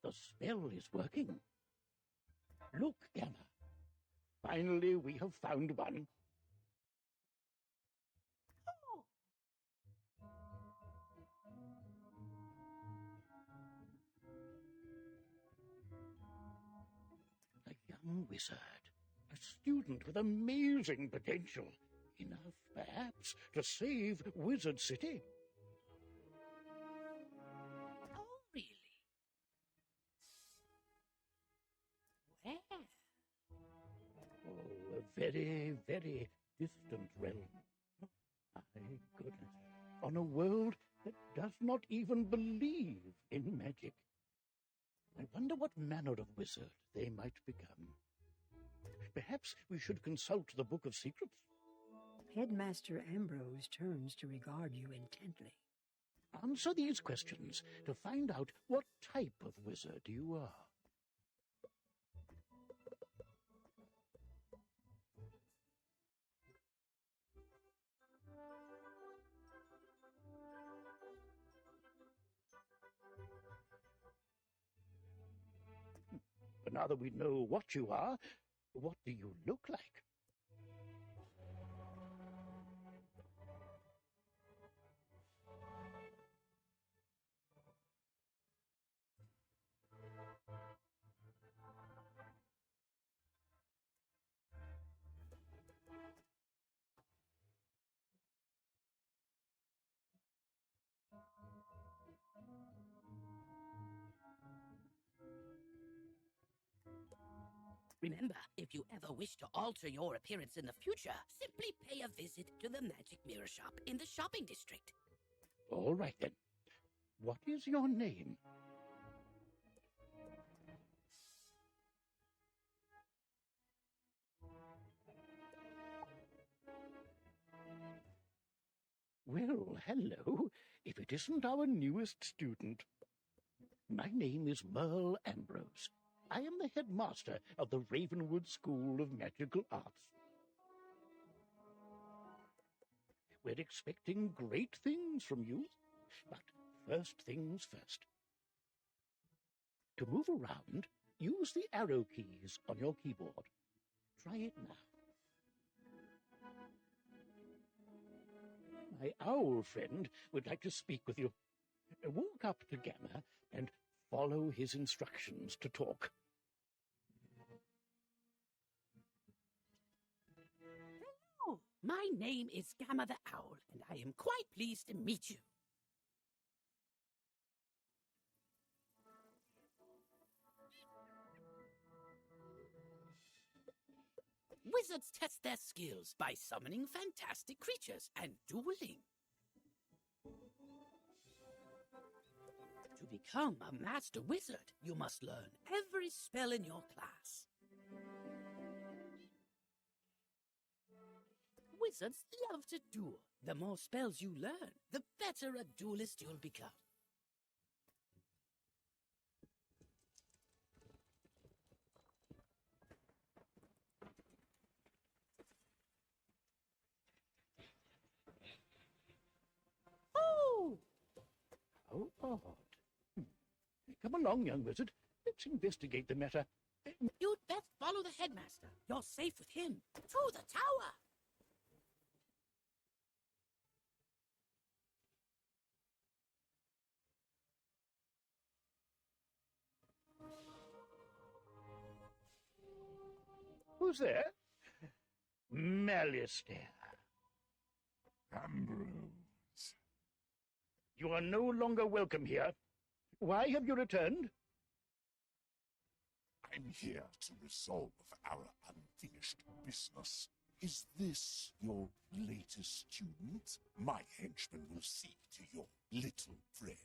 The spell is working. Look, Gamma. Finally, we have found one. Oh. A young wizard, a student with amazing potential, enough, perhaps, to save Wizard City. Oh, really? Where? Oh, a very, very distant realm. My goodness. On a world that does not even believe in magic. I wonder what manner of wizard they might become. Perhaps we should consult the Book of Secrets. Headmaster Ambrose turns to regard you intently. Answer these questions to find out what type of wizard you are. But now that we know what you are, what do you look like? Remember, if you ever wish to alter your appearance in the future, simply pay a visit to the Magic Mirror Shop in the shopping district. All right, then. What is your name? Well, hello, if it isn't our newest student. My name is Merle Ambrose. I am the headmaster of the Ravenwood School of Magical Arts. We're expecting great things from you, but first things first. To move around, use the arrow keys on your keyboard. Try it now. My owl friend would like to speak with you. Walk up to Gamma and follow his instructions to talk. Hello, my name is Gamma the Owl, and I am quite pleased to meet you. Wizards test their skills by summoning fantastic creatures and dueling. To become a master wizard, you must learn every spell in your class. Wizards love to duel. The more spells you learn, the better a duelist you'll become. Oh! How odd. Come along, young wizard. Let's investigate the matter. You'd best follow the headmaster. You're safe with him. To the tower! Who's there? Malistaire. Ambrose. You are no longer welcome here. Why have you returned? I'm here to resolve our unfinished business. Is this your latest student? My henchman will see to your little friend.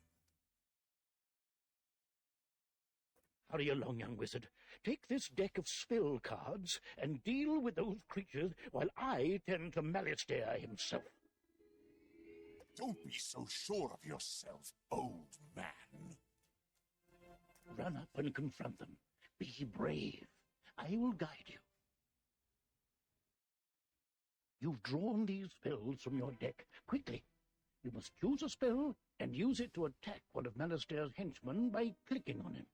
Hurry along, young wizard. Take this deck of spell cards and deal with those creatures while I tend to Malistaire himself. Don't be so sure of yourself, old man. Run up and confront them. Be brave. I will guide you. You've drawn these spells from your deck. Quickly. You must choose a spell and use it to attack one of Malistaire's henchmen by clicking on him.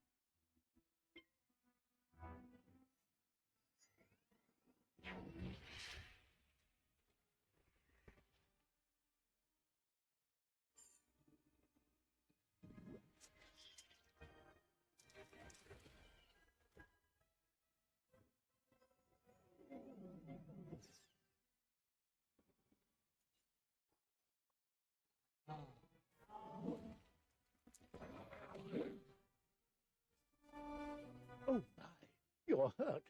you're hurt.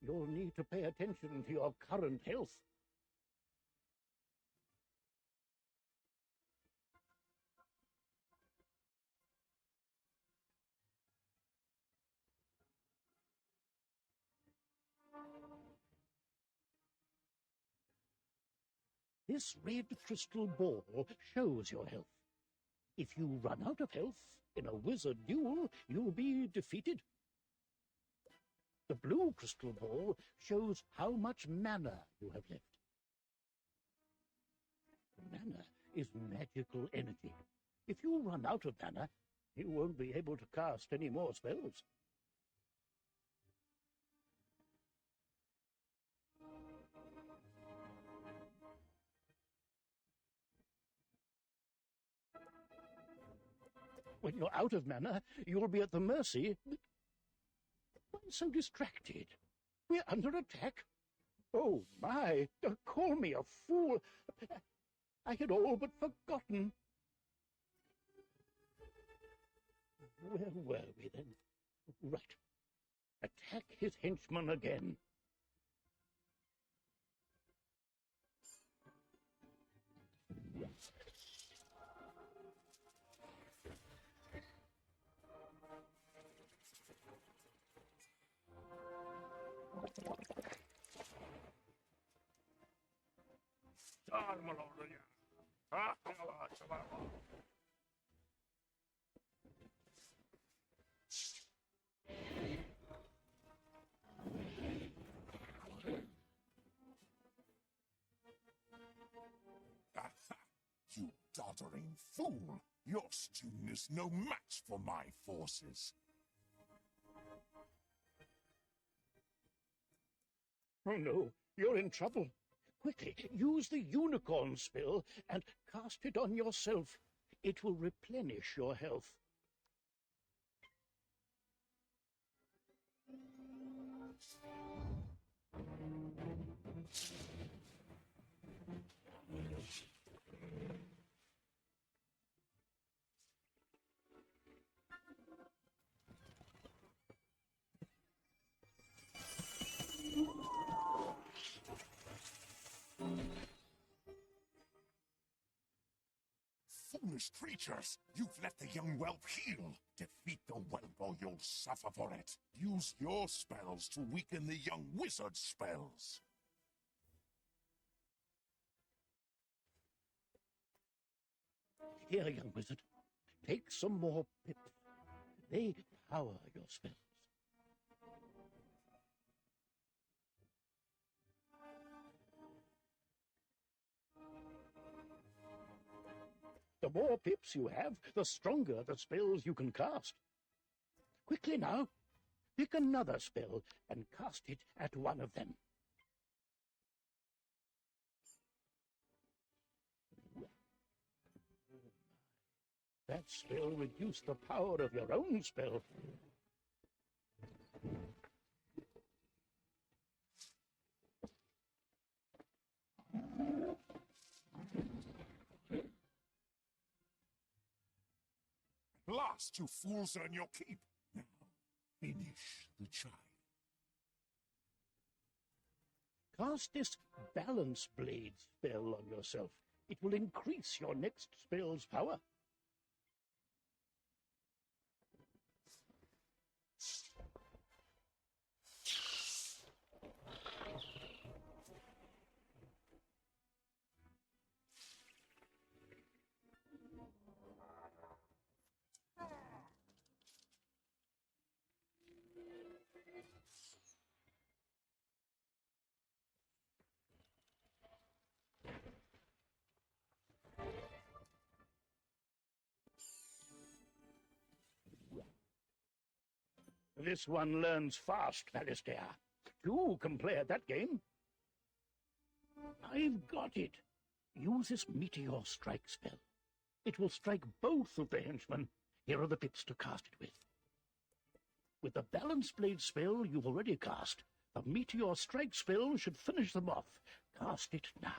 You'll need to pay attention to your current health. This red crystal ball shows your health. If you run out of health in a wizard duel, you'll be defeated. The blue crystal ball shows how much mana you have left. Mana is magical energy. If you run out of mana, you won't be able to cast any more spells. When you're out of mana, you'll be at the mercy. Why so distracted? We're under attack. Oh, my! Call me a fool. I had all but forgotten. Where were we then? Right. Attack his henchman again. You doddering fool! Your student is no match for my forces. Oh no, you're in trouble. Quickly, use the unicorn spell and cast it on yourself. It will replenish your health. Foolish creatures! You've let the young whelp heal! Defeat the whelp or you'll suffer for it! Use your spells to weaken the young wizard's spells! Here, young wizard, take some more pips. They power your spells. The more pips you have, the stronger the spells you can cast. Quickly now, pick another spell and cast it at one of them. That spell reduced the power of your own spell. At last, you fools earn your keep. Now, finish the child. Cast this balance blade spell on yourself. It will increase your next spell's power. This one learns fast, Alistair. Two can play at that game. I've got it. Use this meteor strike spell. It will strike both of the henchmen. Here are the pips to cast it with. With the balance blade spell you've already cast, the meteor strike spell should finish them off. Cast it now.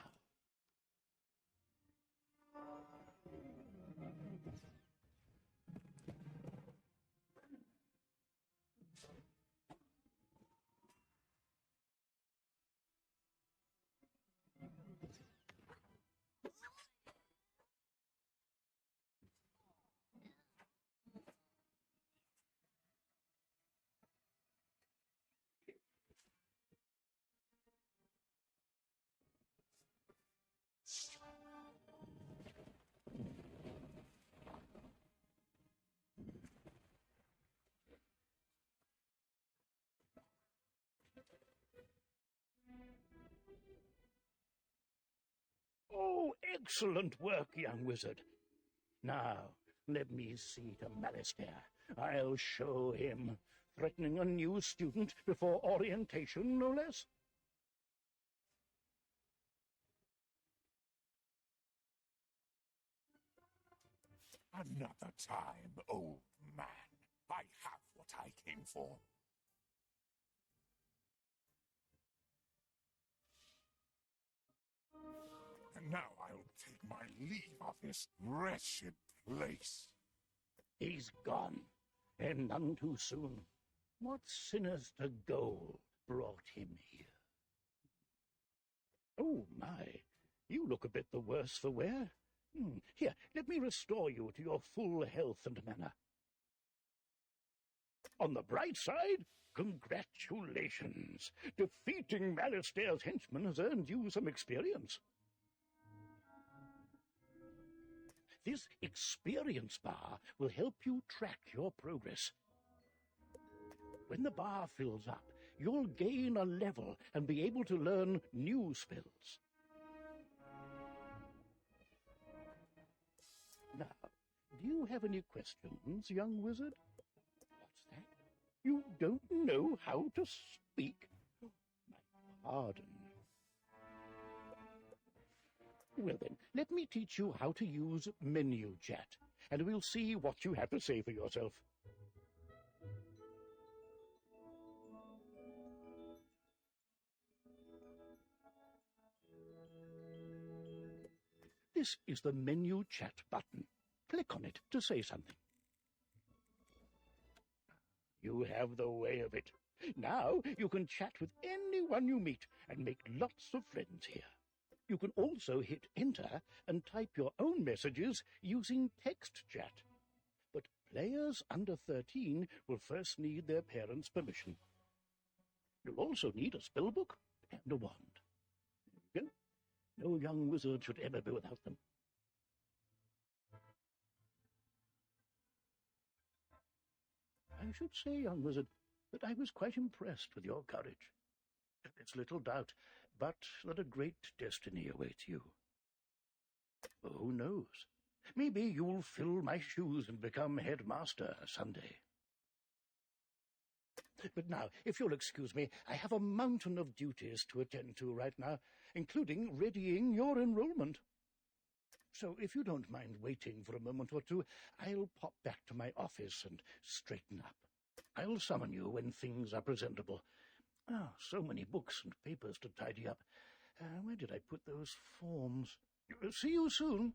Oh, excellent work, young wizard. Now, let me see to Malastair. I'll show him. Threatening a new student before orientation, no less. Another time, old man. I have what I came for. And now I'll take my leave of this wretched place. He's gone, and none too soon. What sinister goal brought him here? Oh, my, you look a bit the worse for wear. Here, let me restore you to your full health and manner. On the bright side, congratulations. Defeating Malastair's henchman has earned you some experience. This experience bar will help you track your progress. When the bar fills up, you'll gain a level and be able to learn new spells. Now, do you have any questions, young wizard? What's that? You don't know how to speak? My pardon. Well then, let me teach you how to use menu chat, and we'll see what you have to say for yourself. This is the menu chat button. Click on it to say something. You have the way of it. Now you can chat with anyone you meet and make lots of friends here. You can also hit enter and type your own messages using text chat. But players under 13 will first need their parents' permission. You'll also need a spellbook and a wand. There you go. No young wizard should ever be without them. I should say, young wizard, that I was quite impressed with your courage. There's little doubt but that a great destiny awaits you. Who knows? Maybe you'll fill my shoes and become headmaster someday. But now, if you'll excuse me, I have a mountain of duties to attend to right now, including readying your enrollment. So if you don't mind waiting for a moment or two, I'll pop back to my office and straighten up. I'll summon you when things are presentable. Ah, so many books and papers to tidy up. Where did I put those forms? See you soon.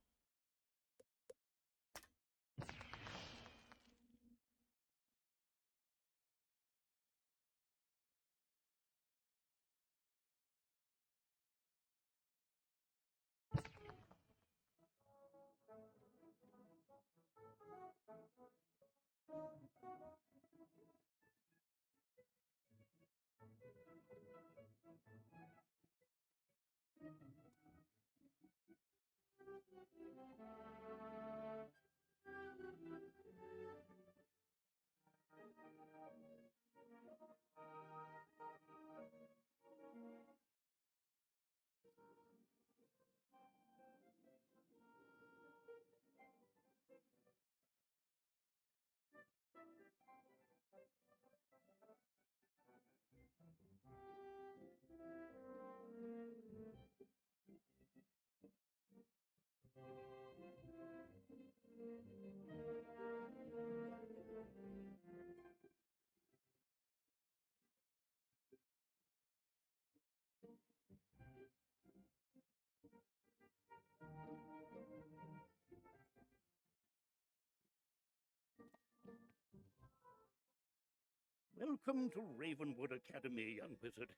Welcome to Ravenwood Academy, young wizard.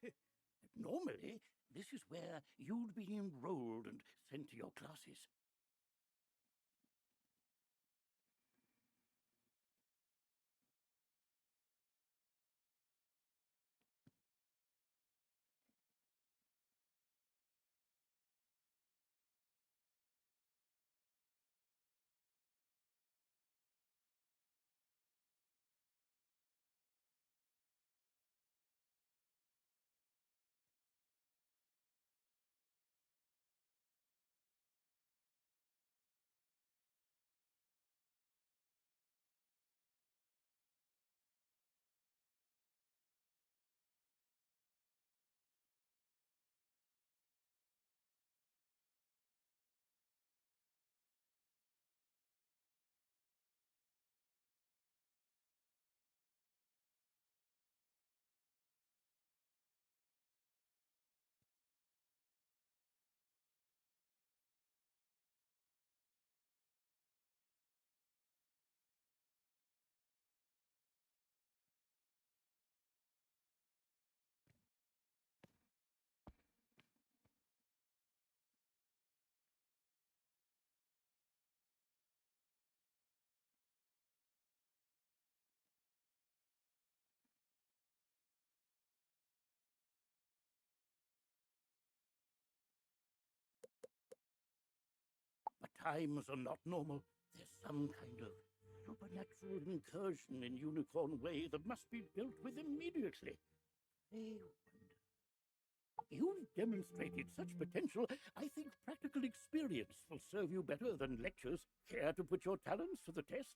Normally, this is where you'd be enrolled and sent to your classes. times are not normal. There's some kind of supernatural incursion in Unicorn Way that must be dealt with immediately. I wonder. You've demonstrated such potential. I think practical experience will serve you better than lectures. Care to put your talents to the test?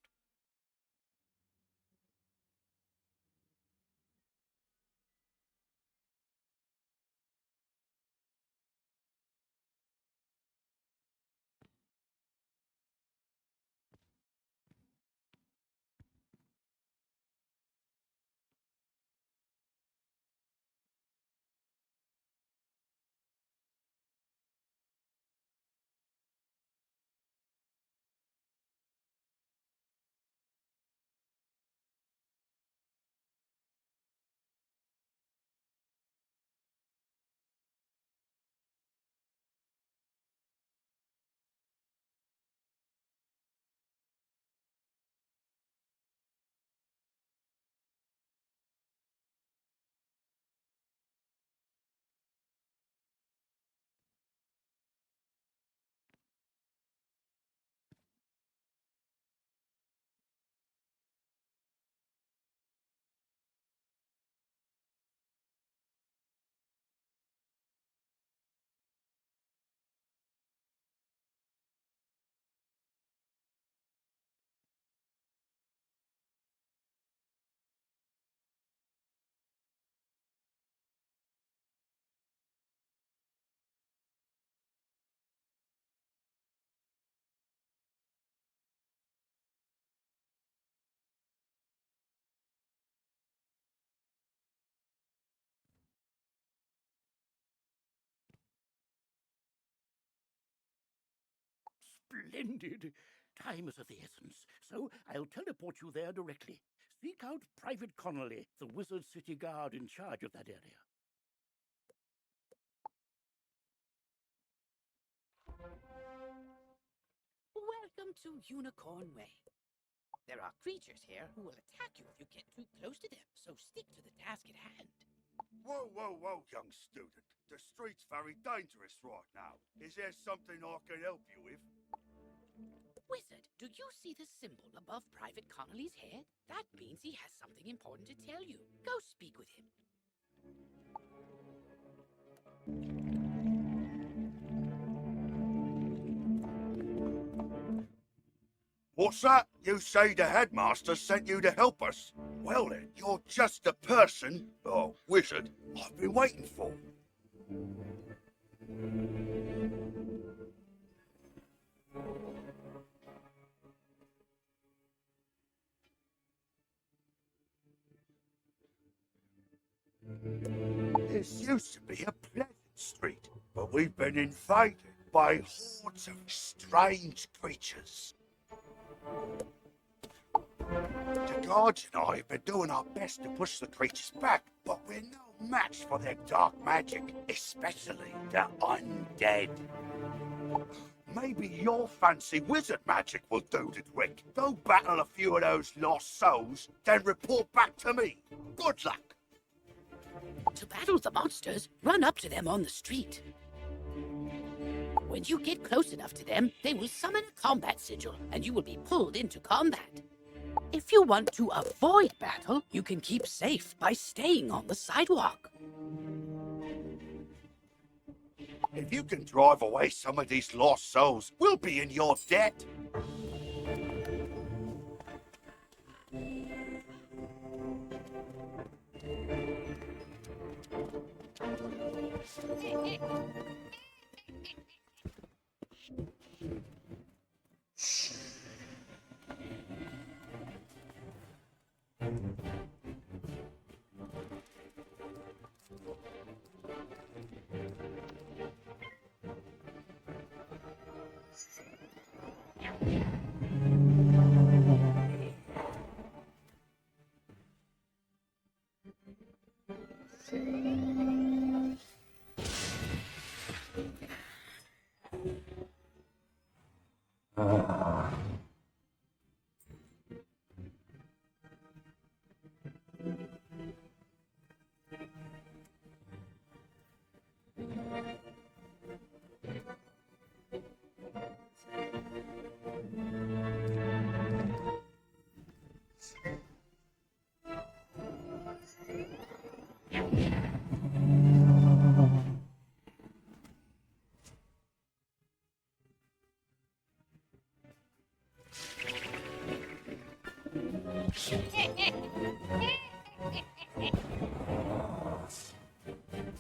Splendid! Time is of the essence, so I'll teleport you there directly. Seek out Private Connolly, the Wizard City Guard in charge of that area. Welcome to Unicorn Way. There are creatures here who will attack you if you get too close to them, so stick to the task at hand. Whoa, whoa, whoa, young student. The street's very dangerous right now. Is there something I can help you with? Wizard, do you see the symbol above Private Connolly's head? That means he has something important to tell you. Go speak with him. What's that? You say the headmaster sent you to help us? Well then, you're just the person, or wizard, I've been waiting for. This used to be a pleasant street, but we've been invaded by hordes of strange creatures. The guards and I have been doing our best to push the creatures back, but we're no match for their dark magic, especially the undead. Maybe your fancy wizard magic will do the trick. Go battle a few of those lost souls, then report back to me. Good luck. To battle the monsters, run up to them on the street. When you get close enough to them, they will summon a combat sigil, and you will be pulled into combat. If you want to avoid battle, you can keep safe by staying on the sidewalk. If you can drive away some of these lost souls, we'll be in your debt.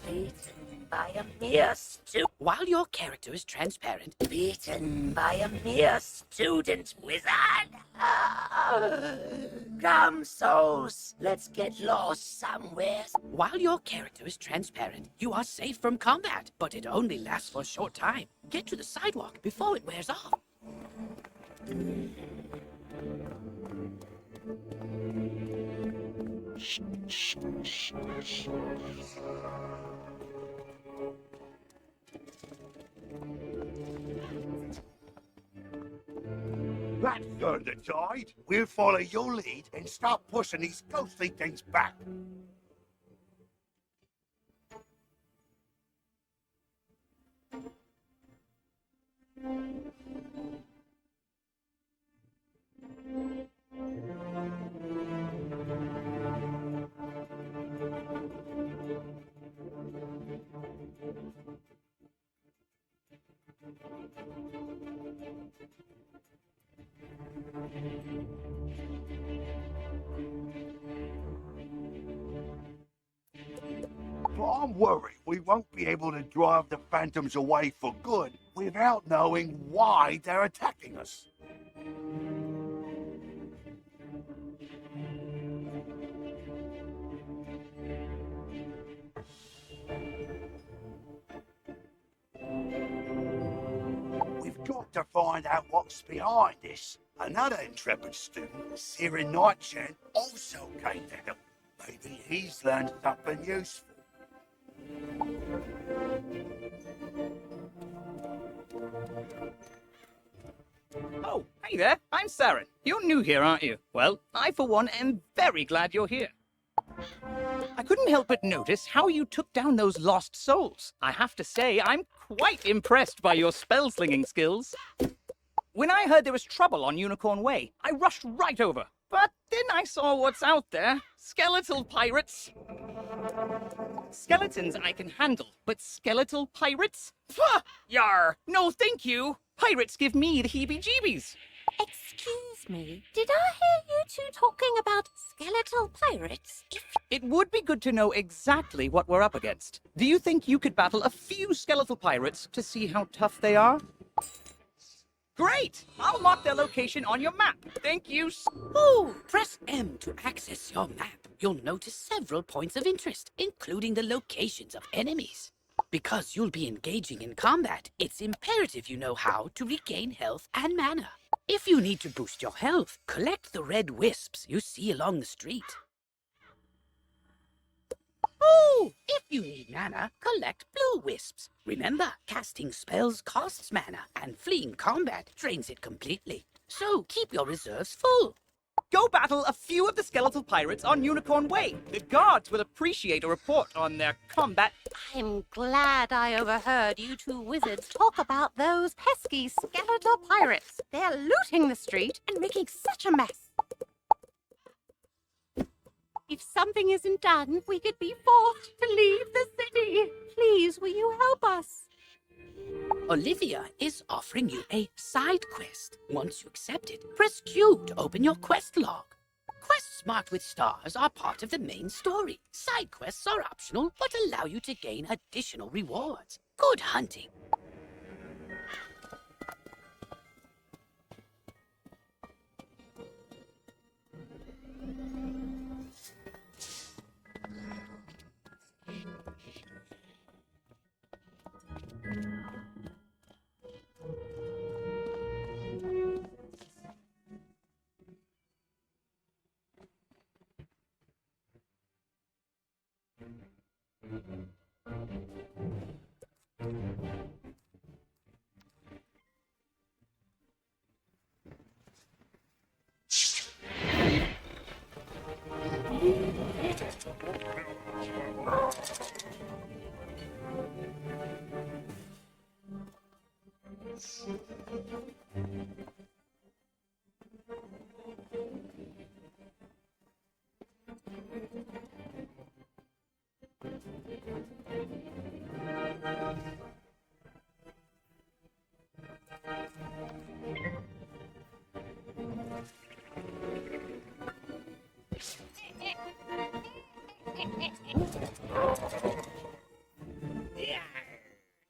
Beaten by a mere student. While your character is transparent, beaten by a mere student wizard. Come, souls, let's get lost somewhere. While your character is transparent, you are safe from combat, but it only lasts for a short time. Get to the sidewalk before it wears off. That turned the tide. We'll follow your lead and start pushing these ghostly things back. But I'm worried we won't be able to drive the phantoms away for good without knowing why they're attacking us. We've got to find out what's behind this. Another intrepid student, Siren Nightshade, also came to help. Maybe he's learned something useful. Oh, hey there, I'm Saren. You're new here, aren't you? Well, I for one am very glad you're here. I couldn't help but notice how you took down those lost souls. I have to say, I'm quite impressed by your spell-slinging skills. When I heard there was trouble on Unicorn Way, I rushed right over. But then I saw what's out there. Skeletal pirates. Skeletons I can handle, but skeletal pirates? Pah! Yar! No thank you! Pirates give me the heebie-jeebies. Excuse me, did I hear you two talking about skeletal pirates? It would be good to know exactly what we're up against. Do you think you could battle a few skeletal pirates to see how tough they are? Great! I'll mark their location on your map. Thank you. Ooh, press M to access your map. You'll notice several points of interest, including the locations of enemies. Because you'll be engaging in combat, it's imperative you know how to regain health and mana. If you need to boost your health, collect the red wisps you see along the street. Ooh, if you need mana, collect blue wisps. Remember, casting spells costs mana, and fleeing combat drains it completely. So keep your reserves full. Go battle a few of the skeletal pirates on Unicorn Way. The guards will appreciate a report on their combat. I'm glad I overheard you two wizards talk about those pesky skeletal pirates. They're looting the street and making such a mess. If something isn't done, we could be forced to leave the city. Please, will you help us? Olivia is offering you a side quest. Once you accept it, press Q to open your quest log. Quests marked with stars are part of the main story. Side quests are optional, but allow you to gain additional rewards. Good hunting.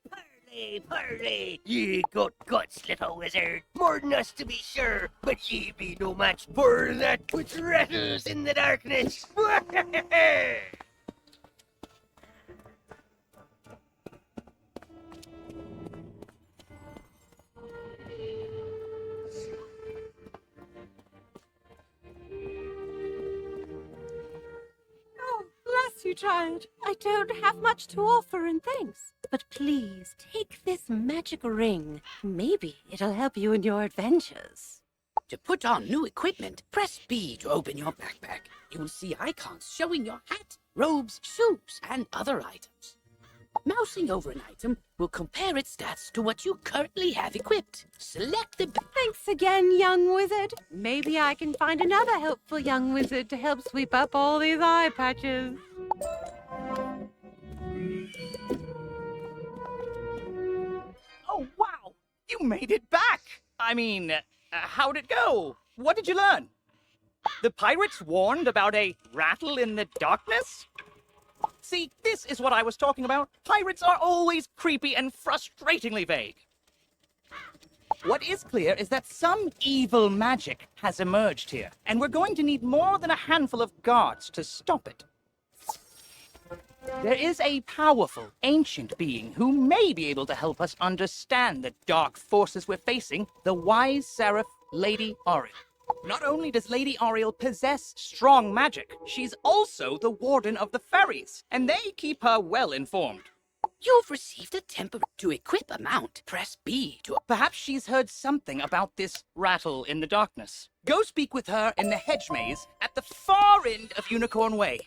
Parley, parley! Ye got guts, little wizard. More than us, to be sure, but ye be no match for that which rattles in the darkness. Oh, bless you, child. I don't have much to offer in thanks. But please, take this magic ring. Maybe it'll help you in your adventures. To put on new equipment, press B to open your backpack. You will see icons showing your hat, robes, shoes, and other items. Mousing over an item will compare its stats to what you currently have equipped. Select the... Thanks again, young wizard. Maybe I can find another helpful young wizard to help sweep up all these eye patches. Oh, wow! You made it back! I mean, how'd it go? What did you learn? The pirates warned about a rattle in the darkness? See, this is what I was talking about. Pirates are always creepy and frustratingly vague. What is clear is that some evil magic has emerged here, and we're going to need more than a handful of guards to stop it. There is a powerful, ancient being who may be able to help us understand the dark forces we're facing, the wise seraph, Lady Ariel. Not only does Lady Ariel possess strong magic, she's also the warden of the ferries, and they keep her well informed. You've received a temper to equip a mount. Press B to... Perhaps she's heard something about this rattle in the darkness. Go speak with her in the hedge maze at the far end of Unicorn Way.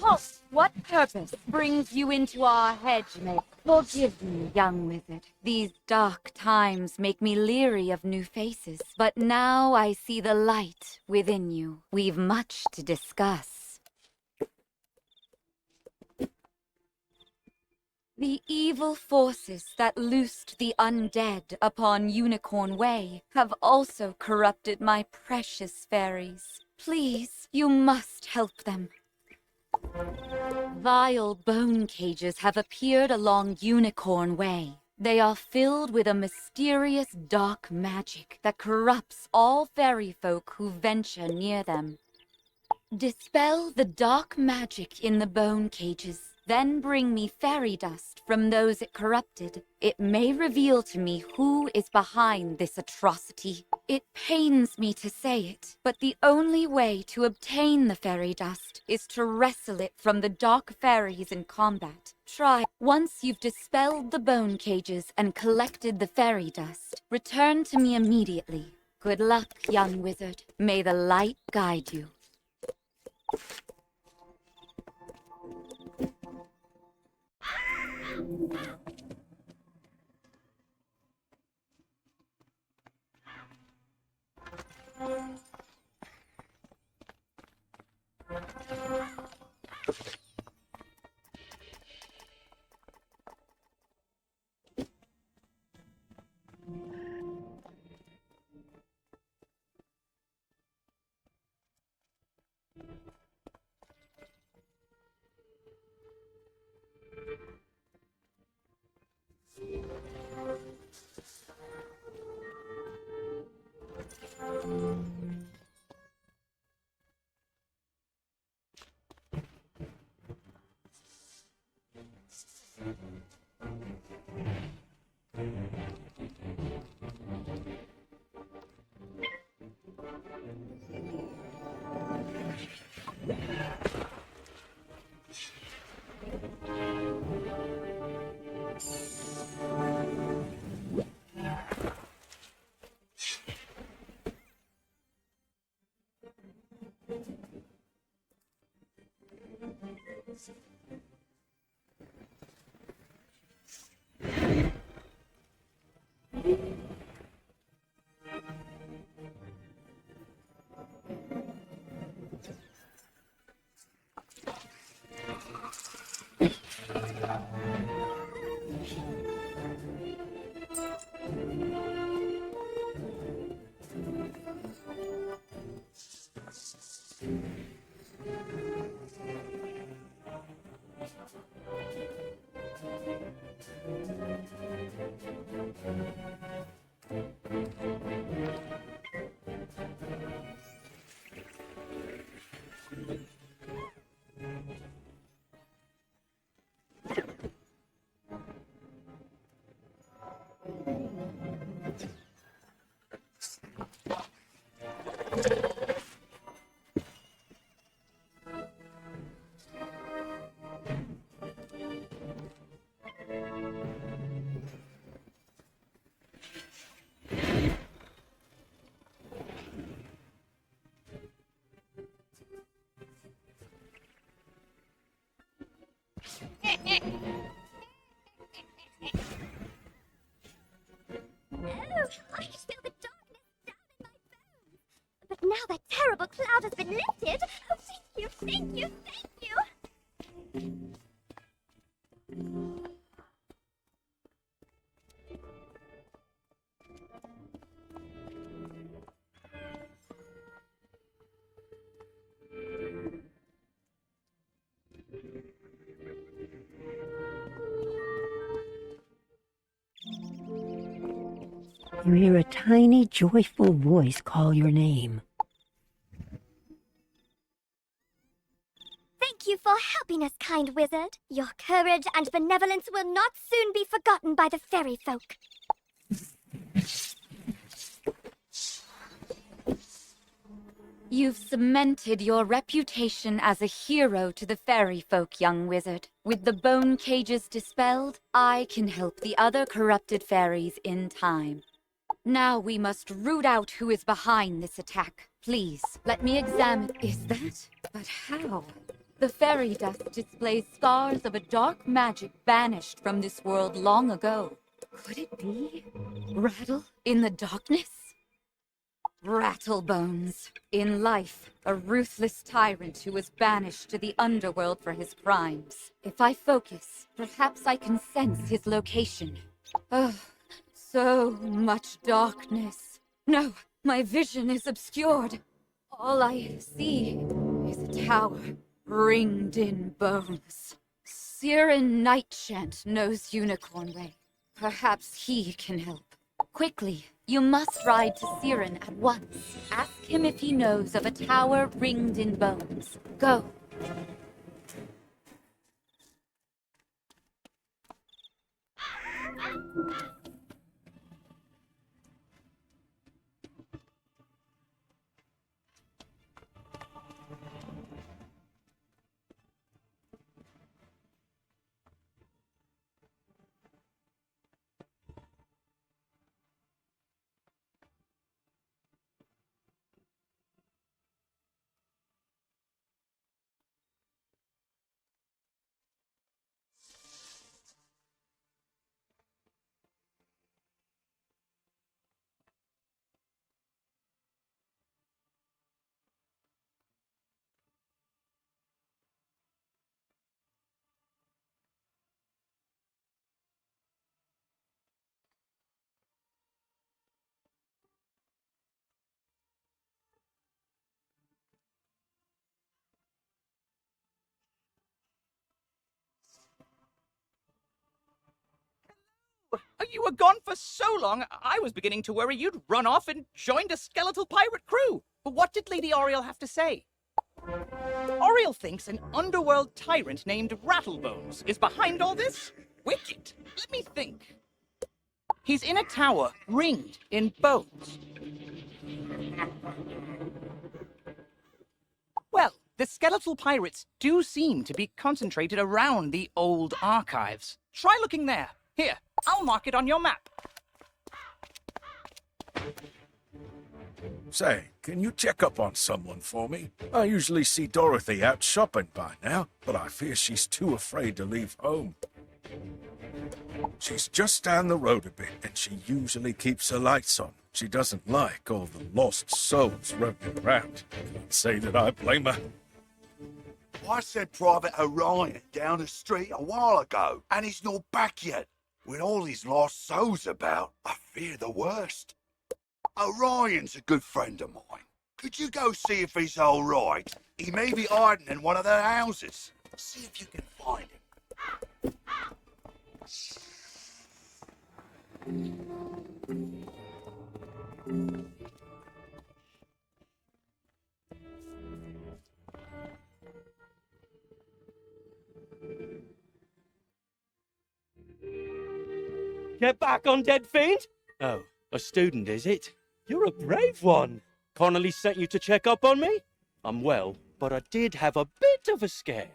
Halt! What purpose brings you into our hedge, mate? Forgive me, young wizard. These dark times make me leery of new faces. But now I see the light within you. We've much to discuss. The evil forces that loosed the undead upon Unicorn Way have also corrupted my precious fairies. Please, you must help them. Vile bone cages have appeared along Unicorn Way. They are filled with a mysterious dark magic that corrupts all fairy folk who venture near them. Dispel the dark magic in the bone cages, then bring me fairy dust from those it corrupted. It may reveal to me who is behind this atrocity. It pains me to say it, but the only way to obtain the fairy dust is to wrestle it from the dark fairies in combat. Try. Once you've dispelled the bone cages and collected the fairy dust, return to me immediately. Good luck, young wizard. May the light guide you. I can feel the darkness down in my bones. But now that terrible cloud has been lifted. Oh, thank you, thank you, thank you. You hear a tiny, joyful voice call your name. Thank you for helping us, kind wizard. Your courage and benevolence will not soon be forgotten by the fairy folk. You've cemented your reputation as a hero to the fairy folk, young wizard. With the bone cages dispelled, I can help the other corrupted fairies in time. Now we must root out who is behind this attack. Please, let me examine. Is that? But how? The fairy dust displays scars of a dark magic banished from this world long ago. Could it be? Rattle in the darkness? Rattlebones. In life, a ruthless tyrant who was banished to the underworld for his crimes. If I focus, perhaps I can sense his location. Oh, so much darkness. No, my vision is obscured. All I see is a tower ringed in bones. Siren Nightshant knows Unicorn Way. Perhaps he can help. Quickly, you must ride to Siren at once. Ask him if he knows of a tower ringed in bones. Go. You were gone for so long, I was beginning to worry you'd run off and joined a skeletal pirate crew. But what did Lady Oriel have to say? Oriel thinks an underworld tyrant named Rattlebones is behind all this? Wicked. Let me think. He's in a tower ringed in bones. Well, the skeletal pirates do seem to be concentrated around the old archives. Try looking there. Here, I'll mark it on your map. Say, can you check up on someone for me? I usually see Dorothy out shopping by now, but I fear she's too afraid to leave home. She's just down the road a bit, and she usually keeps her lights on. She doesn't like all the lost souls roaming around. Can't say that I blame her. I said Private Orion down the street a while ago, and he's not back yet. With all these lost souls about, I fear the worst. Orion's a good friend of mine. Could you go see if he's all right? He may be hiding in one of their houses. See if you can find him. Get back, undead fiend! Oh, a student, is it? You're a brave one. Connolly sent you to check up on me? I'm well, but I did have a bit of a scare.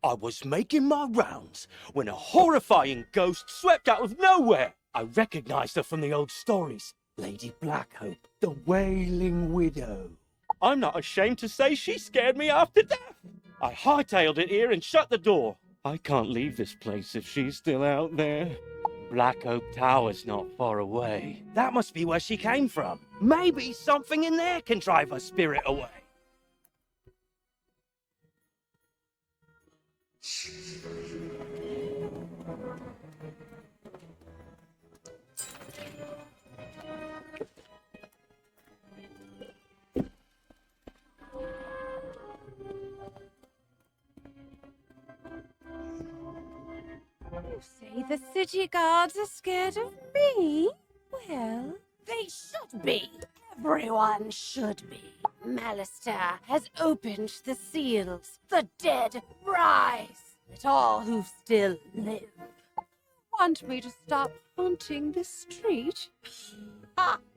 I was making my rounds when a horrifying ghost swept out of nowhere. I recognized her from the old stories. Lady Blackhope, the Wailing Widow. I'm not ashamed to say she scared me half to death. I hightailed it here and shut the door. I can't leave this place if she's still out there. Black Oak Tower's not far away. That must be where she came from. Maybe something in there can drive her spirit away. You say the city guards are scared of me? Well, They should be. Everyone should be. Malister has opened the seals. The dead rise. Let all who still live. Want me to stop haunting the street?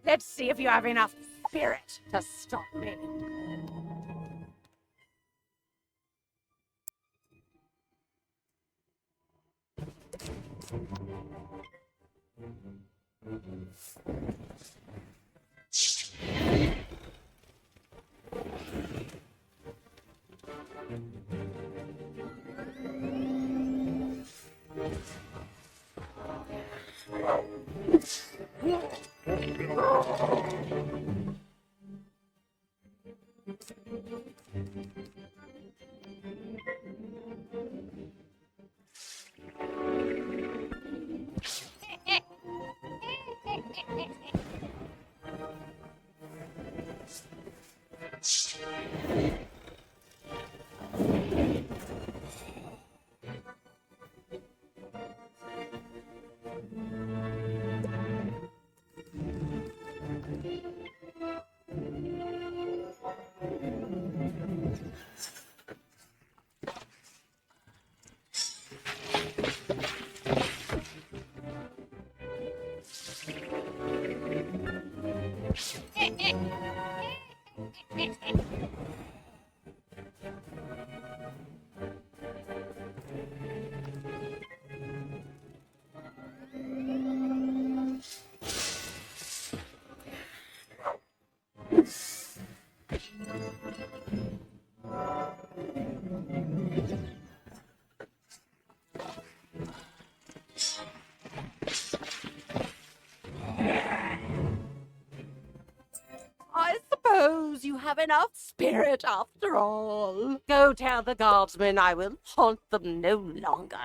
Let's see if you have enough spirit to stop me. I suppose you have enough spirit after all. Go tell the guardsmen I will haunt them no longer.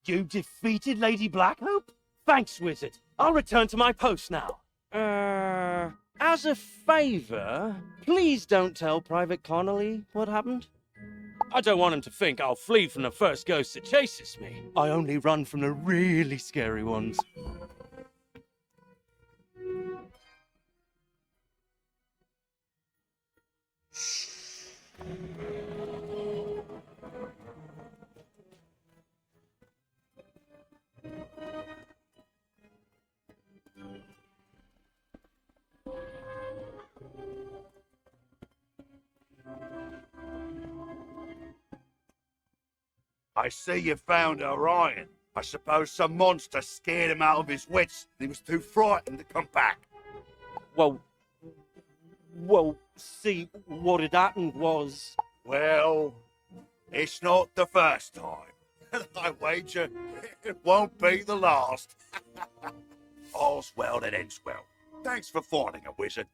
You defeated Lady Blackhope? Thanks, wizard. I'll return to my post now. As a favor, please don't tell Private Connolly what happened. I don't want him to think I'll flee from the first ghost that chases me. I only run from the really scary ones. I see you found Orion. I suppose some monster scared him out of his wits and he was too frightened to come back. Well, see, what had happened was... Well, it's not the first time. I wager it won't be the last. All's well that ends well. Thanks for finding a wizard.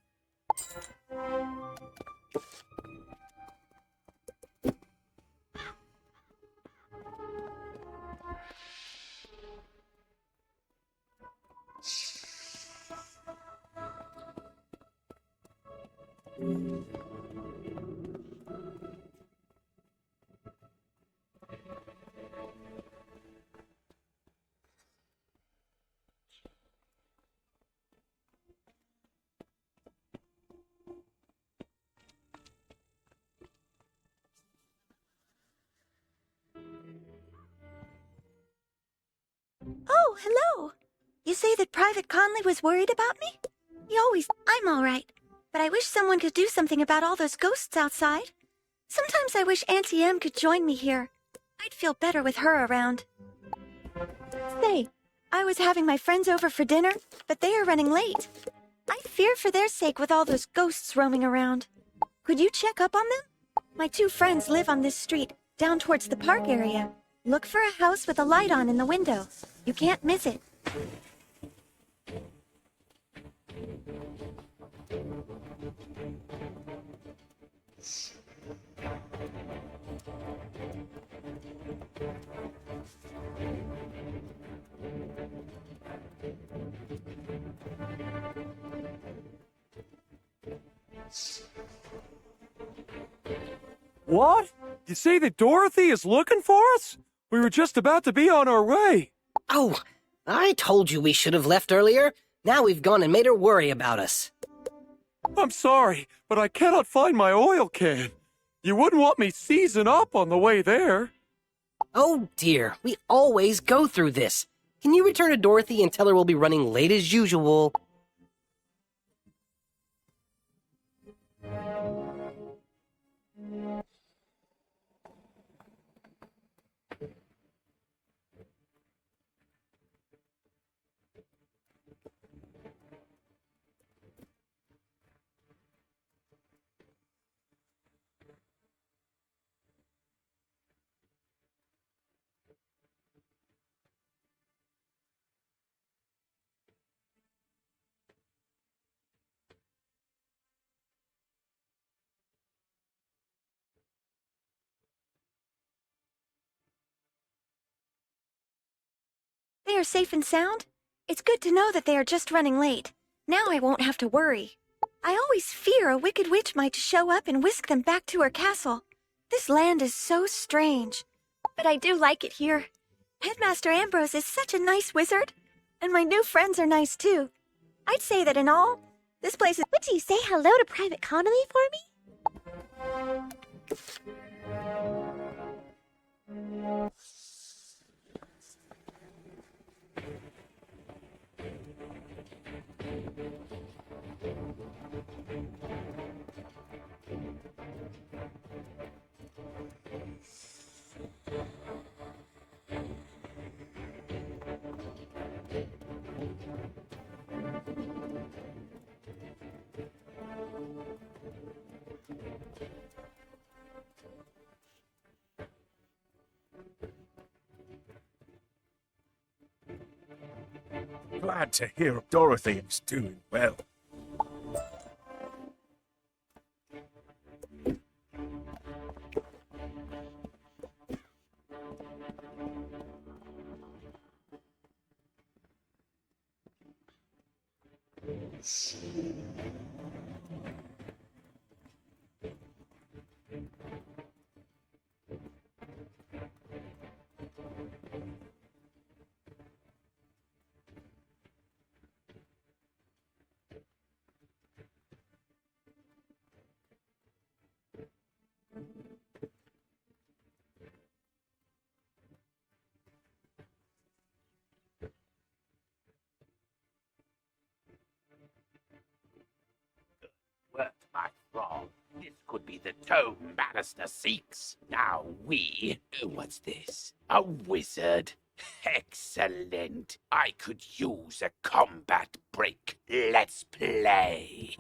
Oh, hello. You say that Private Conley was worried about me? I'm all right, but I wish someone could do something about all those ghosts outside. Sometimes I wish Auntie Em could join me here. I'd feel better with her around. Say, I was having my friends over for dinner, but they are running late. I fear for their sake with all those ghosts roaming around. Could you check up on them? My two friends live on this street, down towards the park area. Look for a house with a light on in the window. You can't miss it. What? You say that Dorothy is looking for us? We were just about to be on our way. Oh, I told you we should have left earlier. Now we've gone and made her worry about us. I'm sorry, but I cannot find my oil can. You wouldn't want me seizing up on the way there. Oh dear, we always go through this. Can you return to Dorothy and tell her we'll be running late as usual? They are safe and sound? It's good to know that they are just running late. Now I won't have to worry. I always fear a wicked witch might show up and whisk them back to her castle. This land is so strange. But I do like it here. Headmaster Ambrose is such a nice wizard. And my new friends are nice too. I'd say that in all, this place is... Would you say hello to Private Conley for me? Glad to hear Dorothy is doing well. Worked my thrall. This could be the tome Bannister seeks. Now what's this? A wizard? Excellent. I could use a combat break. Let's play.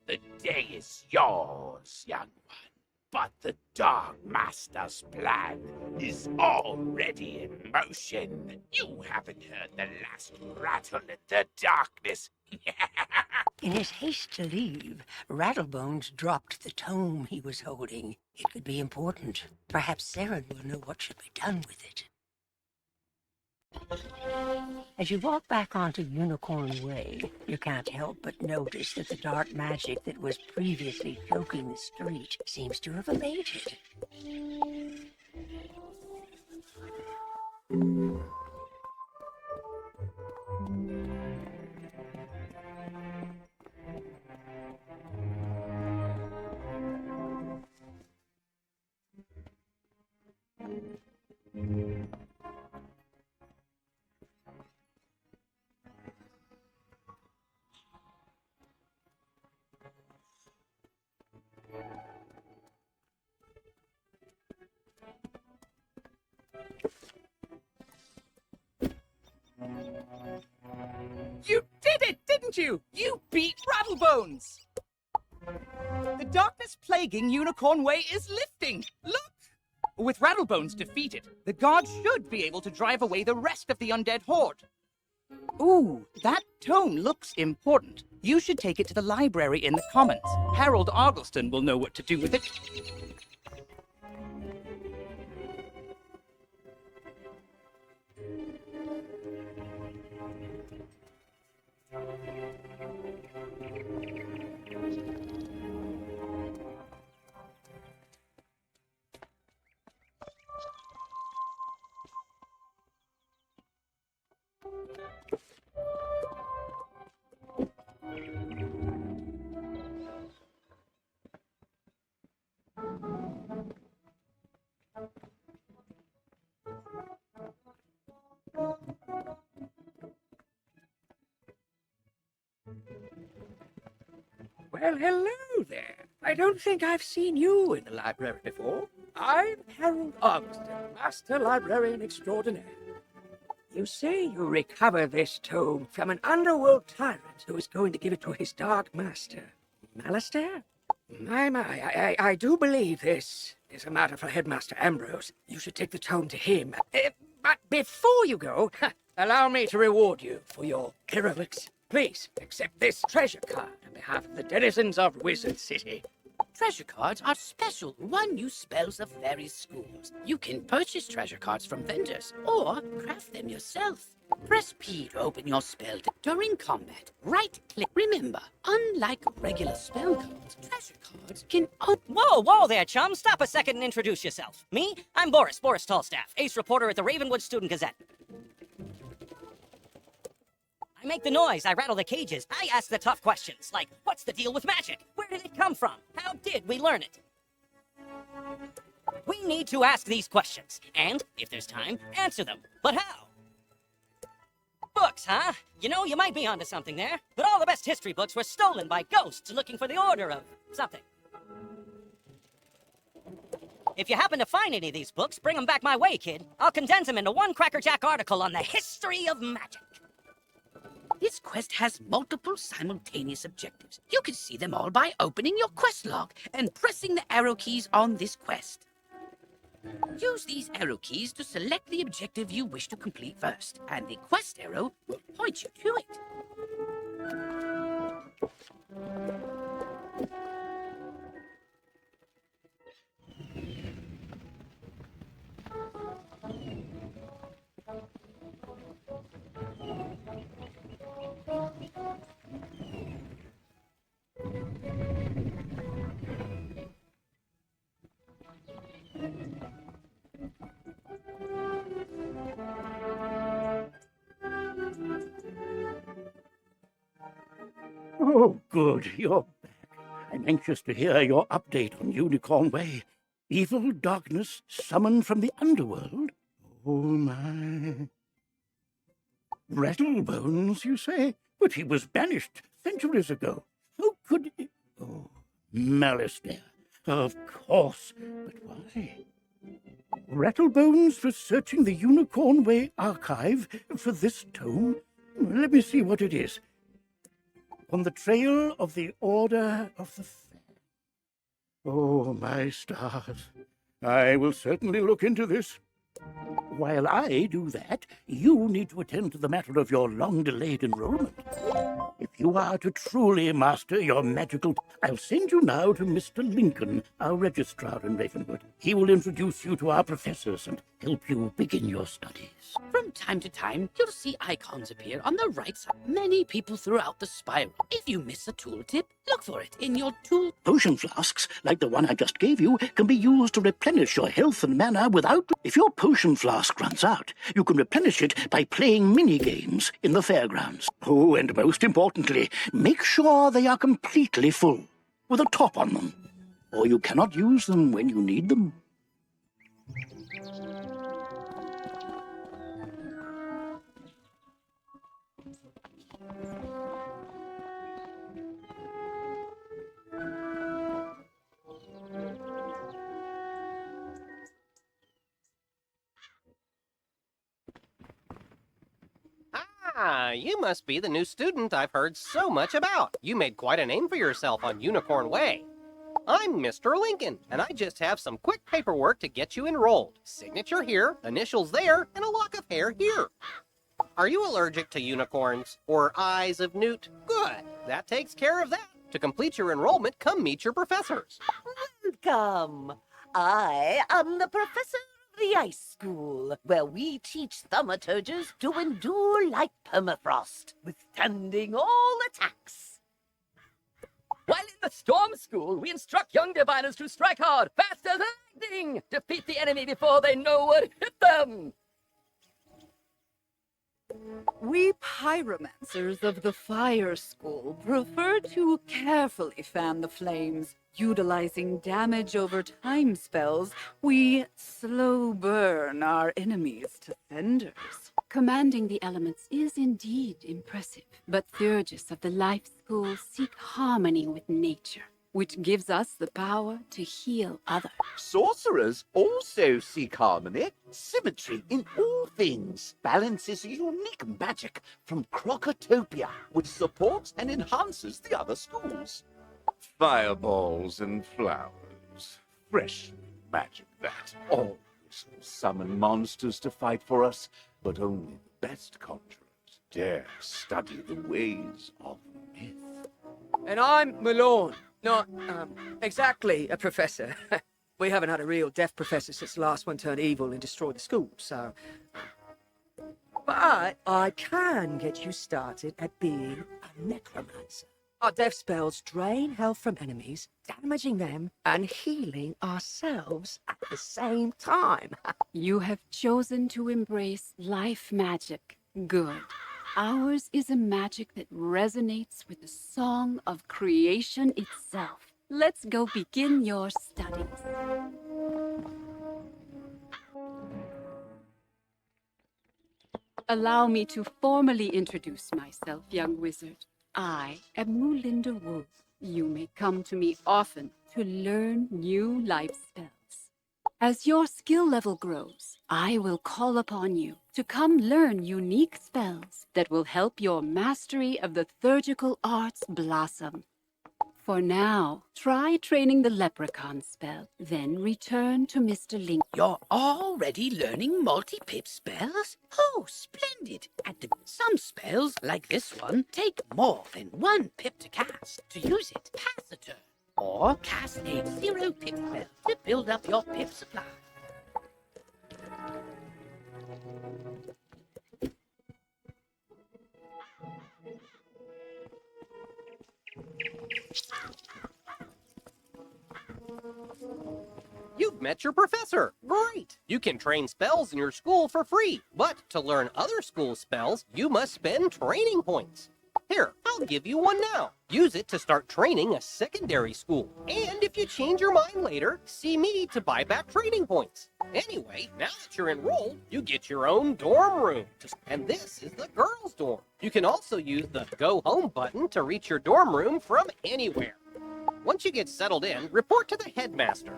The day is yours, young one. But the Dark Master's plan is already in motion. You haven't heard the last rattle in the darkness. In his haste to leave, Rattlebones dropped the tome he was holding. It could be important. Perhaps Saren will know what should be done with it. As you walk back onto Unicorn Way, you can't help but notice that the dark magic that was previously choking the street seems to have abated. You did it, didn't you? You beat Rattlebones! The darkness plaguing Unicorn Way is lifting. Look! With Rattlebones defeated, the guards should be able to drive away the rest of the undead horde. Ooh, that tome looks important. You should take it to the library in the Commons. Harold Argleston will know what to do with it. Well, hello there. I don't think I've seen you in the library before. I'm Harold Argleston, Master Librarian Extraordinaire. You say you recovered this tome from an underworld tyrant who was going to give it to his Dark Master. Malastair? My, I do believe this is a matter for Headmaster Ambrose. You should take the tome to him. But before you go, allow me to reward you for your heroics. Please accept this treasure card on behalf of the denizens of Wizard City. Treasure cards are special one-use spells of various schools. You can purchase treasure cards from vendors or craft them yourself. Press P to open your spell during combat. Right-click. Remember, unlike regular spell cards, treasure cards can... Whoa there, chum. Stop a second and introduce yourself. Me? I'm Boris Tallstaff, ace reporter at the Ravenwood Student Gazette. I make the noise, I rattle the cages, I ask the tough questions, like, what's the deal with magic? Where did it come from? How did we learn it? We need to ask these questions, and, if there's time, answer them. But how? Books, huh? You know, you might be onto something there, but all the best history books were stolen by ghosts looking for the order of something. If you happen to find any of these books, bring them back my way, kid. I'll condense them into one crackerjack article on the history of magic. This quest has multiple simultaneous objectives. You can see them all by opening your quest log and pressing the arrow keys on this quest. Use these arrow keys to select the objective you wish to complete first, and the quest arrow will point you to it. Oh, good, you're back. I'm anxious to hear your update on Unicorn Way. Evil darkness summoned from the underworld? Oh, my. Rattlebones, you say? But he was banished centuries ago. How could he? Oh, malice there. Of course. But why? Rattlebones was searching the Unicorn Way archive for this tome. Let me see what it is. On the trail of the Order of the Fair. Oh, my stars. I will certainly look into this. While I do that, you need to attend to the matter of your long-delayed enrollment. If you are to truly master your magical... I'll send you now to Mr. Lincoln, our registrar in Ravenwood. He will introduce you to our professors and help you begin your studies. From time to time, you'll see icons appear on the right side. Many people throughout the spiral. If you miss a tooltip, look for it in your tool. Potion flasks, like the one I just gave you, can be used to replenish your health and mana without... If your potion flask runs out, you can replenish it by playing mini-games in the fairgrounds. Oh, and most importantly, make sure they are completely full, with a top on them, or you cannot use them when you need them. Ah, you must be the new student I've heard so much about. You made quite a name for yourself on Unicorn Way. I'm Mr. Lincoln, and I just have some quick paperwork to get you enrolled. Signature here, initials there, and a lock of hair here. Are you allergic to unicorns or eyes of newt? Good, that takes care of that. To complete your enrollment, come meet your professors. Welcome. I am the professor of the Ice School, where we teach thaumaturges to endure like permafrost, withstanding all attacks. While in the Storm School, we instruct young diviners to strike hard, fast as lightning, defeat the enemy before they know what hit them. We pyromancers of the Fire School prefer to carefully fan the flames. Utilizing damage over time spells, we slow burn our enemies to cinders. Commanding the elements is indeed impressive, but Theurgists of the Life School seek harmony with nature, which gives us the power to heal others. Sorcerers also seek harmony, symmetry in all things. Balance is a unique magic from Crocotopia, which supports and enhances the other schools. Fireballs and flowers. Fresh magic, that. Always summon monsters to fight for us, but only the best conjurers dare study the ways of myth. And I'm Malone. Not, exactly a professor. We haven't had a real deaf professor since the last one turned evil and destroyed the school, so... But I can get you started at being a necromancer. Our death spells drain health from enemies, damaging them and healing ourselves at the same time. You have chosen to embrace life magic. Good. Ours is a magic that resonates with the song of creation itself. Let's go begin your studies. Allow me to formally introduce myself, young wizard. I am Mulinda Wolf. You may come to me often to learn new life spells. As your skill level grows, I will call upon you to come learn unique spells that will help your mastery of the theurgical arts blossom. For now, try training the leprechaun spell, then return to Mr. Link. You're already learning multi-pip spells? Oh, splendid! And some spells, like this one, take more than 1 pip to cast. To use it, pass a turn. Or cast a 0 pip spell to build up your pip supply. You've met your professor. Great! You can train spells in your school for free, but to learn other school spells, you must spend training points. Here, I'll give you one now. Use it to start training a secondary school. And if you change your mind later, see me to buy back training points. Anyway, now that you're enrolled, you get your own dorm room. And this is the girls' dorm. You can also use the Go Home button to reach your dorm room from anywhere. Once you get settled in, report to the headmaster.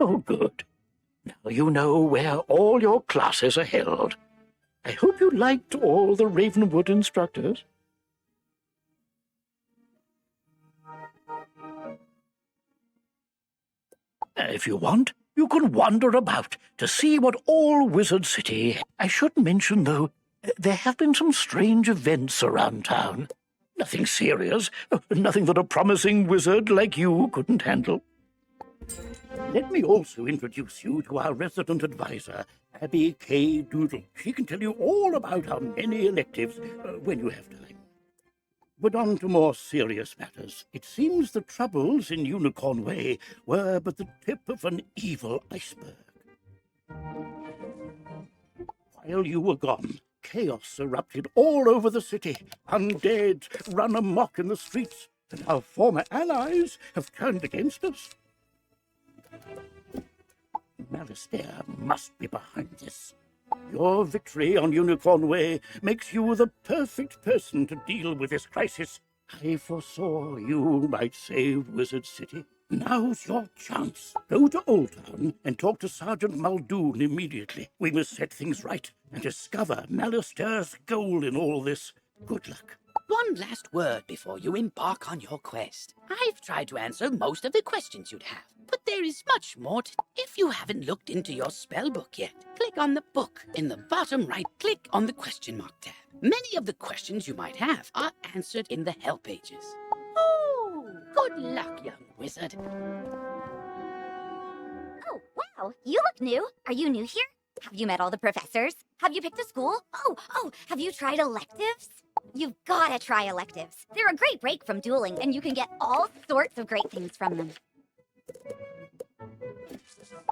Oh, good. Now you know where all your classes are held. I hope you liked all the Ravenwood instructors. If you want, you can wander about to see what all Wizard City... I should mention, though, there have been some strange events around town. Nothing serious, nothing that a promising wizard like you couldn't handle. Let me also introduce you to our resident advisor, Abby K. Doodle. She can tell you all about our many electives when you have time. But on to more serious matters. It seems the troubles in Unicorn Way were but the tip of an evil iceberg. While you were gone, chaos erupted all over the city. Undead run amok in the streets, and our former allies have turned against us. Malastare must be behind this. Your victory on Unicorn Way makes you the perfect person to deal with this crisis. I foresaw you might save Wizard City. Now's your chance. Go to Old Town and talk to Sergeant Muldoon immediately. We must set things right and discover Malastare's goal in all this. Good luck. One last word before you embark on your quest. I've tried to answer most of the questions you'd have, but there is much more to... If you haven't looked into your spellbook yet, click on the book. In the bottom right, click on the question mark tab. Many of the questions you might have are answered in the help pages. Oh, good luck, young wizard. Oh, wow, you look new. Are you new here? Have you met all the professors? Have you picked a school? Oh, have you tried electives? You've gotta try electives. They're a great break from dueling, and you can get all sorts of great things from them.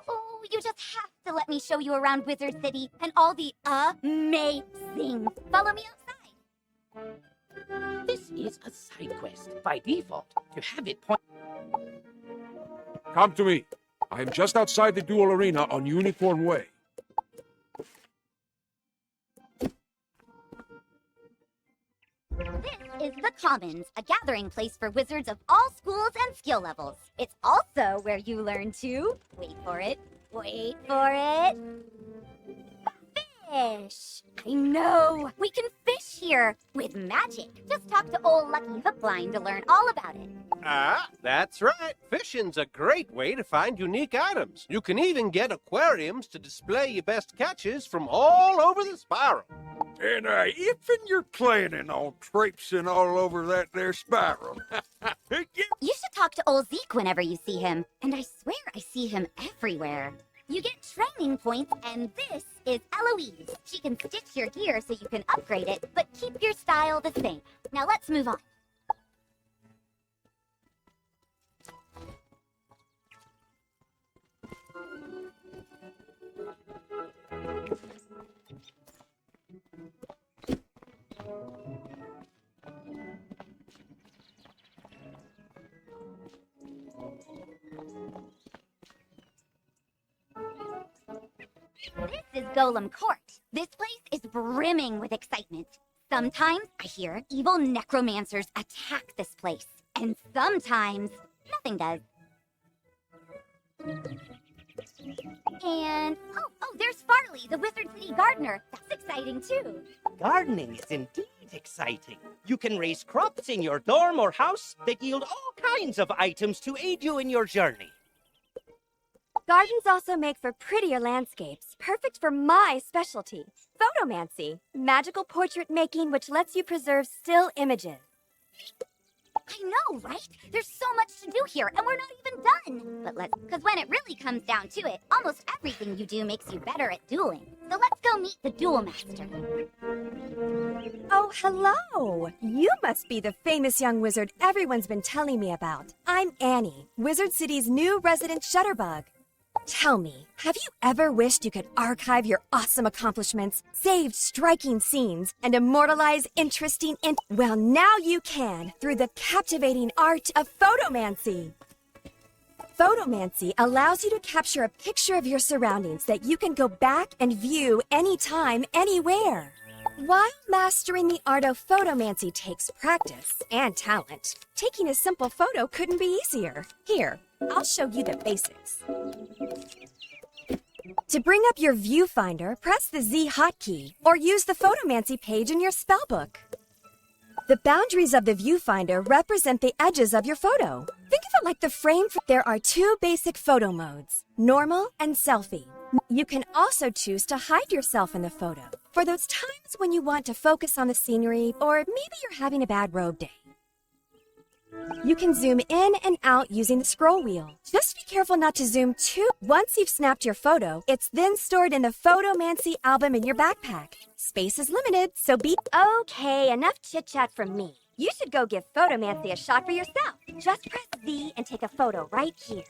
Oh, you just have to let me show you around Wizard City and all the amazing. Follow me outside. This is a side quest. By default, to have it point... Come to me. I am just outside the duel arena on Unicorn Way. This is the Commons, a gathering place for wizards of all schools and skill levels. It's also where you learn to, wait for it, fish. I know, we can fish here with magic. Just talk to old Lucky Hookline to learn all about it. That's right. Fishing's a great way to find unique items. You can even get aquariums to display your best catches from all over the spiral. And if you're planning on traipsing all over that there spiral. You should talk to old Zeke whenever you see him. And I swear I see him everywhere. You get training points, and this is Eloise. She can stitch your gear so you can upgrade it, but keep your style the same. Now let's move on. This is Golem Court. This place is brimming with excitement. Sometimes I hear evil necromancers attack this place, and sometimes nothing does. And there's Farley, the Wizard City gardener. That's exciting too. Gardening is indeed exciting. You can raise crops in your dorm or house that yield all kinds of items to aid you in your journey. Gardens also make for prettier landscapes, perfect for my specialty, photomancy, magical portrait making which lets you preserve still images. I know, right? There's so much to do here, and we're not even done. Because when it really comes down to it, almost everything you do makes you better at dueling. So let's go meet the duel master. Oh, hello! You must be the famous young wizard everyone's been telling me about. I'm Annie, Wizard City's new resident shutterbug. Tell me, have you ever wished you could archive your awesome accomplishments, save striking scenes, and immortalize interesting Well, now you can, through the captivating art of photomancy. Photomancy allows you to capture a picture of your surroundings that you can go back and view anytime, anywhere. While mastering the art of photomancy takes practice and talent, taking a simple photo couldn't be easier. Here, I'll show you the basics. To bring up your viewfinder, press the Z hotkey or use the photomancy page in your spellbook. The boundaries of the viewfinder represent the edges of your photo. Think of it like the frame. There are two basic photo modes, normal and selfie. You can also choose to hide yourself in the photo for those times when you want to focus on the scenery or maybe you're having a bad robe day. You can zoom in and out using the scroll wheel. Just be careful not to zoom too. Once you've snapped your photo, it's then stored in the Photomancy album in your backpack. Space is limited, so be... Okay, enough chit-chat from me. You should go give Photomancy a shot for yourself. Just press Z and take a photo right here.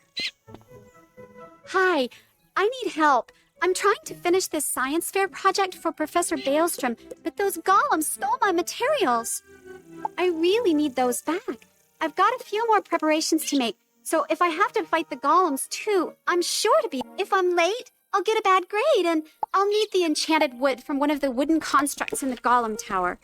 Hi, I need help. I'm trying to finish this science fair project for Professor Baelstrom, but those golems stole my materials. I really need those back. I've got a few more preparations to make, so if I have to fight the golems too, I'm sure to be. If I'm late, I'll get a bad grade, and I'll need the enchanted wood from one of the wooden constructs in the golem tower.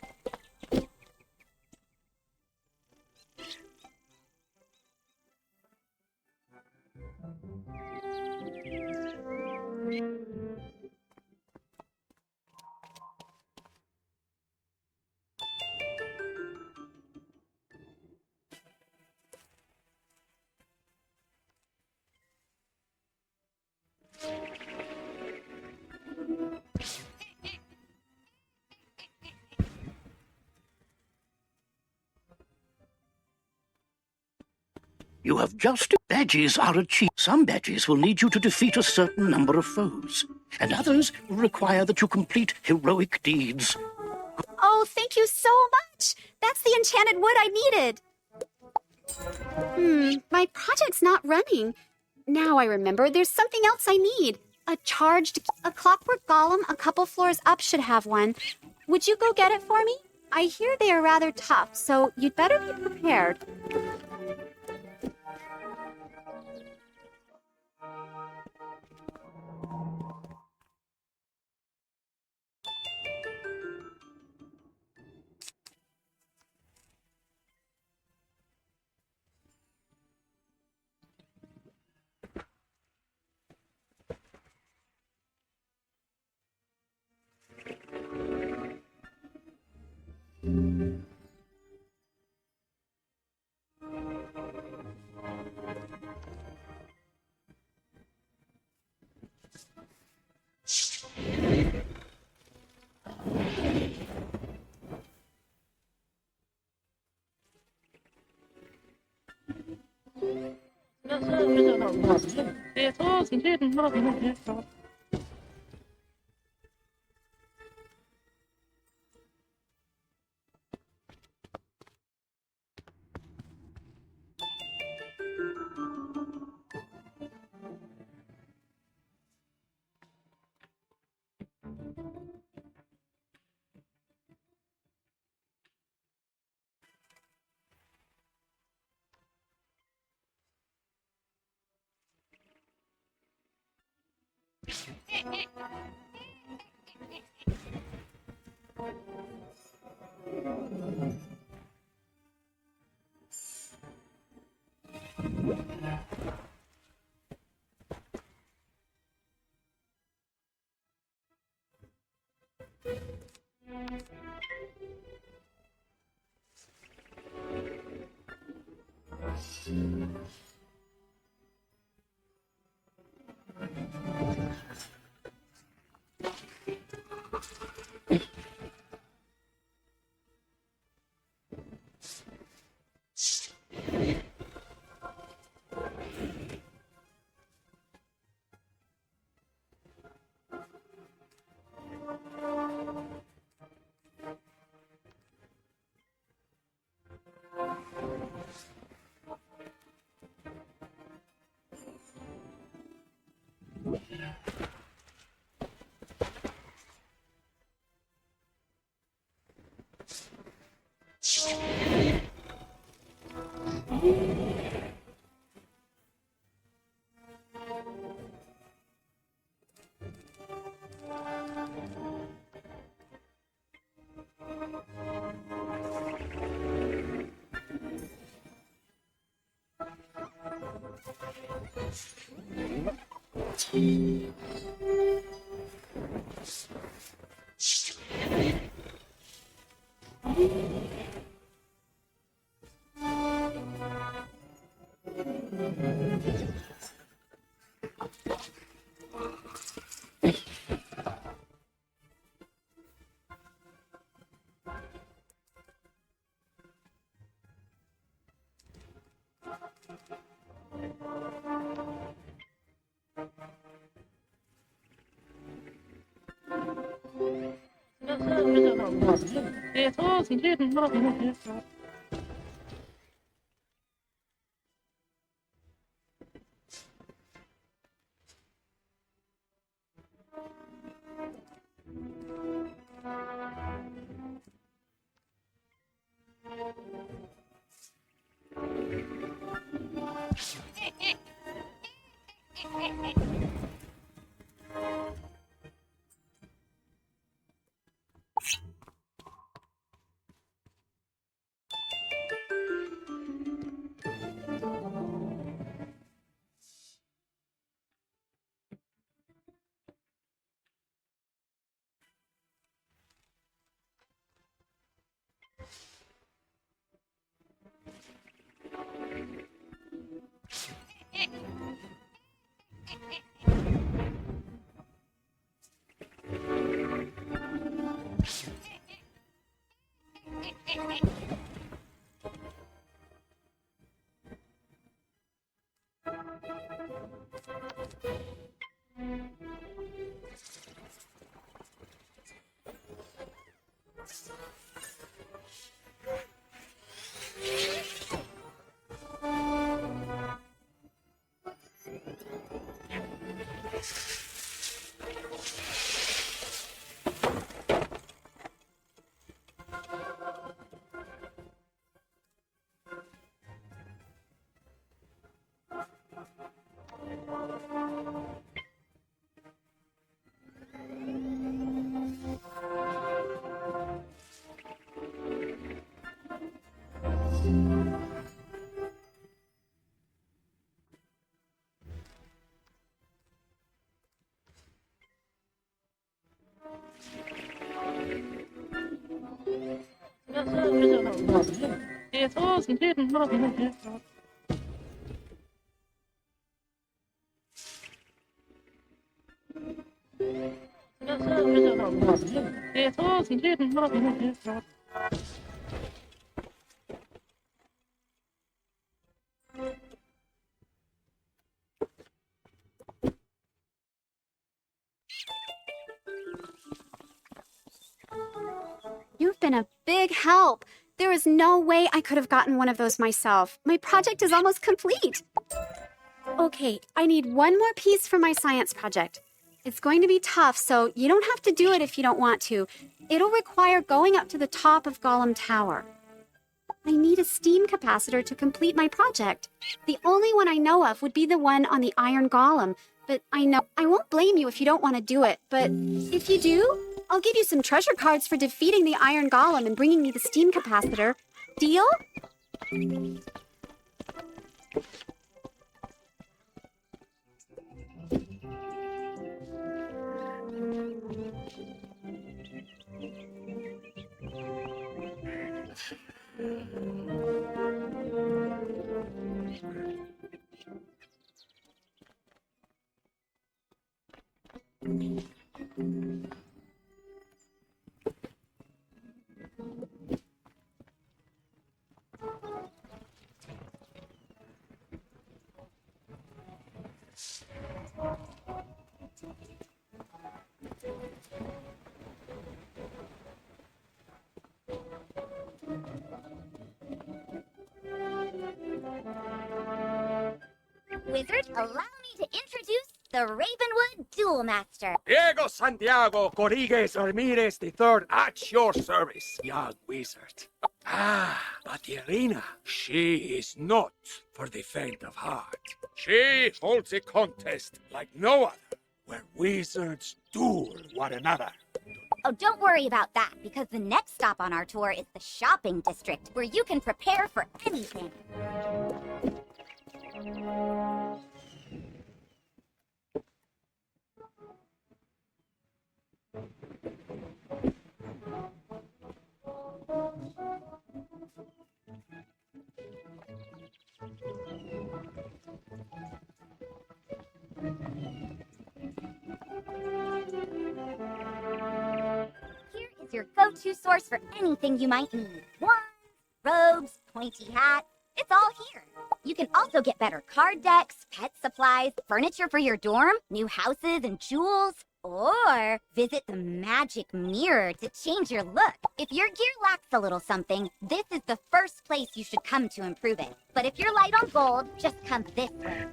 You have just... Badges are achieved. Some badges will need you to defeat a certain number of foes, and others require that you complete heroic deeds. Oh, thank you so much! That's the enchanted wood I needed! My project's not running. Now I remember, there's something else I need. A clockwork golem a couple floors up should have one. Would you go get it for me? I hear they are rather tough, so you'd better be prepared. It wasn't hidden. It wasn't hidden. It wasn't hidden. It wasn't hidden. been a big help. There is no way I could have gotten one of those myself. My project is almost complete. Okay, I need one more piece for my science project. It's going to be tough, so you don't have to do it if you don't want to. It'll require going up to the top of Golem Tower. I need a steam capacitor to complete my project. The only one I know of would be the one on the Iron Golem, but I won't blame you if you don't want to do it, but if you do, I'll give you some treasure cards for defeating the Iron Golem and bringing me the steam capacitor. Deal? Wizard, allow me to introduce the Ravenwood Duel Master. Diego Santiago Corrigues Ramirez III at your service, young wizard. But the arena, she is not for the faint of heart. She holds a contest like no other, where wizards duel one another. Oh, don't worry about that, because the next stop on our tour is the shopping district, where you can prepare for anything. Here is your go-to source for anything you might need. Wands, robes, pointy hats, it's all here. You can also get better card decks, pet supplies, furniture for your dorm, new houses and jewels, or visit the magic mirror to change your look. If your gear lacks a little something, this is the first place you should come to improve it. But if you're light on gold, just come this way.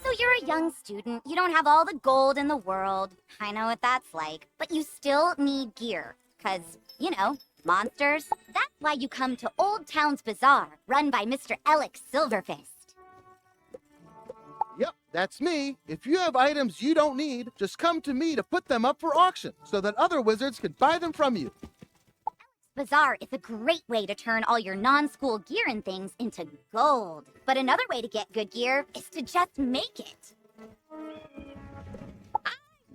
So you're a young student, you don't have all the gold in the world. I know what that's like. But you still need gear. 'Cause, you know, monsters. That's why you come to Old Town's Bazaar, run by Mr. Alex Silverfist. Yep, that's me. If you have items you don't need, just come to me to put them up for auction so that other wizards can buy them from you. Bazaar is a great way to turn all your non-school gear and things into gold. But another way to get good gear is to just make it.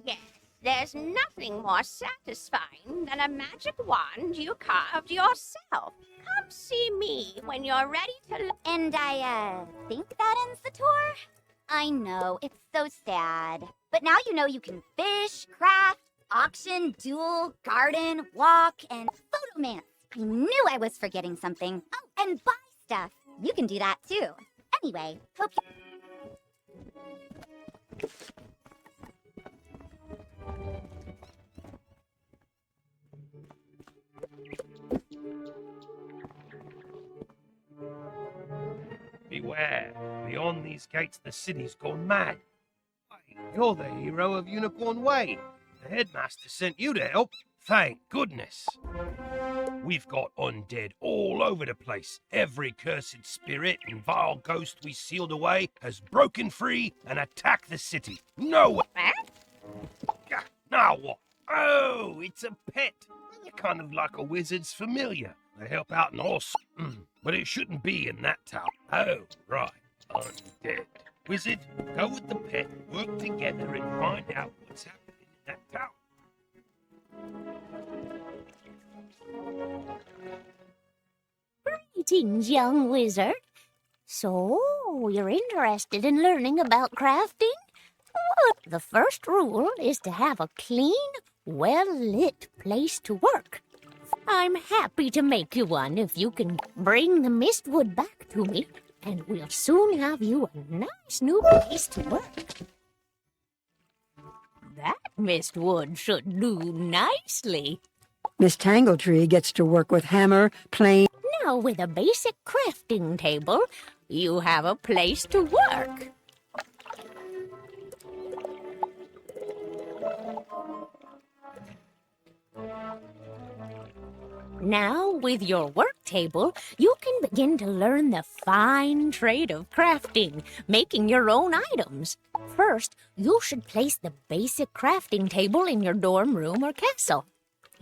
Yes, there's nothing more satisfying than a magic wand you carved yourself. Come see me when you're ready to... And I think that ends the tour? I know, it's so sad. But now you know you can fish, craft, auction, duel, garden, walk, and photomance. I knew I was forgetting something. Oh, and buy stuff. You can do that too. Anyway, hope you... Beware, beyond these gates the city's gone mad. Hey, you're the hero of Unicorn Way. The headmaster sent you to help. Thank goodness. We've got undead all over the place. Every cursed spirit and vile ghost we sealed away has broken free and attacked the city. No. Now what? Oh, it's a pet. You're kind of like a wizard's familiar. They help out in all but it shouldn't be in that town. Oh, right. Undead. Wizard, go with the pet, work together and find out what's happening in that town. Greetings, young wizard. So, Oh, you're interested in learning about crafting? Well, the first rule is to have a clean, well-lit place to work. I'm happy to make you one if you can bring the mistwood back to me, and we'll soon have you a nice new place to work. That mistwood should do nicely. Miss Tangletree gets to work with hammer, plane. Now, with a basic crafting table, you have a place to work. Now, with your work table, you can begin to learn the fine trade of crafting, making your own items. First, you should place the basic crafting table in your dorm room or castle.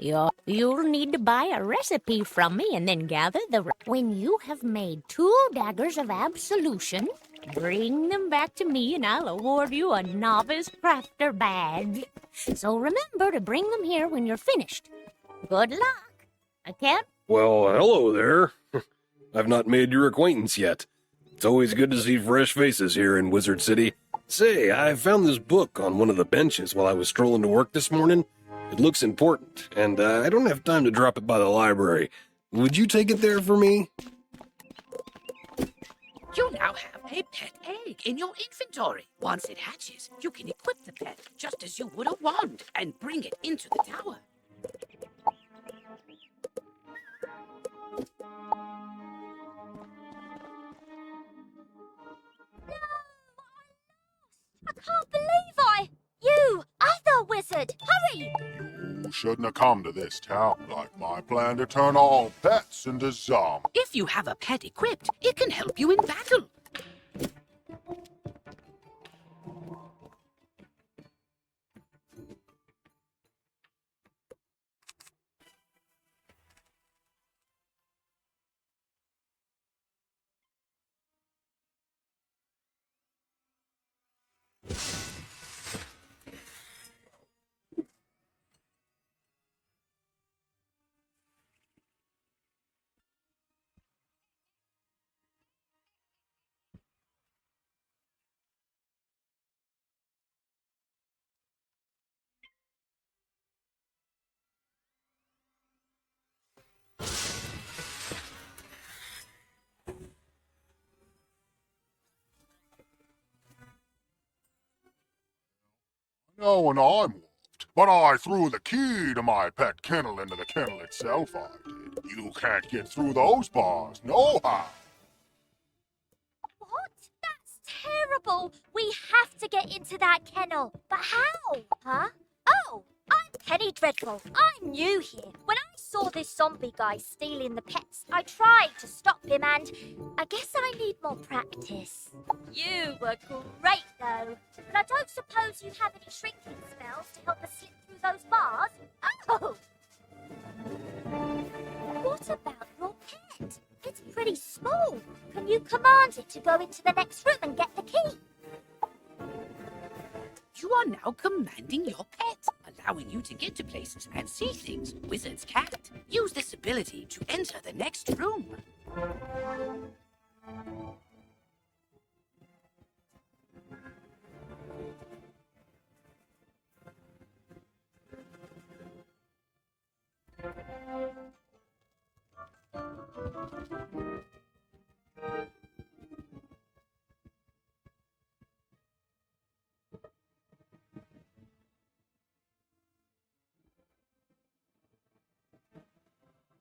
You'll need to buy a recipe from me and then gather When you have made 2 daggers of absolution, bring them back to me and I'll award you a novice crafter badge. So remember to bring them here when you're finished. Good luck. I can't. Well, hello there. I've not made your acquaintance yet. It's always good to see fresh faces here in Wizard City. Say, I found this book on one of the benches while I was strolling to work this morning. It looks important, and I don't have time to drop it by the library. Would you take it there for me? You now have a pet egg in your inventory. Once it hatches, you can equip the pet just as you would a wand and bring it into the tower. I can't believe You! I'm the wizard! Hurry! You shouldn't have come to this town like my plan to turn all pets into zombies. If you have a pet equipped, it can help you in battle. No, when I'm wolfed, but I threw the key to my pet kennel into the kennel itself, I did. You can't get through those bars, no how. What? That's terrible! We have to get into that kennel. But how? Huh? Oh, I'm Penny Dreadful. I'm new here. When I saw this zombie guy stealing the pets, I tried to stop him and I guess I need more practice. You were great though. But I don't suppose you have any shrinking spells to help us slip through those bars? Oh! What about your pet? It's pretty small. Can you command it to go into the next room and get the key? You are now commanding your pet, allowing you to get to places and see things wizards can't. Use this ability to enter the next room.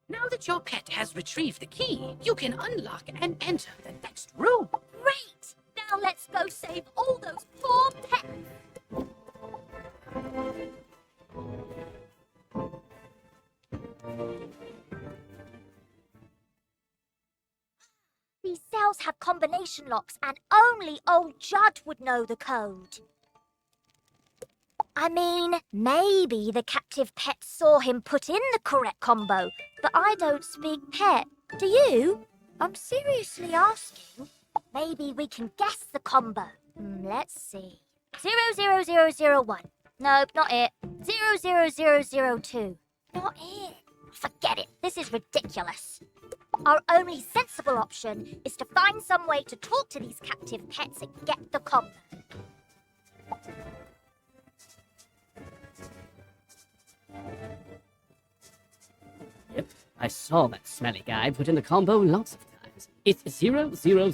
Now that your pet has retrieved the key, you can unlock and enter the next room. Great! Now let's go save all those poor pets. These cells have combination locks and only old Judd would know the code. I mean, maybe the captive pet saw him put in the correct combo, but I don't speak pet. Do you? I'm seriously asking. Maybe we can guess the combo. Let's see. 00001. Nope, not it. 00002. Not it. Forget it. This is ridiculous. Our only sensible option is to find some way to talk to these captive pets and get the combo. Yep, I saw that smelly guy put in the combo lots of times. It's 000 003.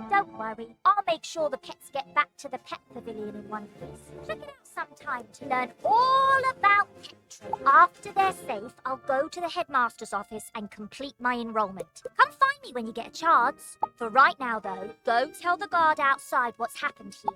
Don't worry, I'll make sure the pets get back to the pet pavilion in one piece. Check it out sometime to learn all about petry. After they're safe, I'll go to the headmaster's office and complete my enrollment. Come find me when you get a chance. For right now, though, go tell the guard outside what's happened here.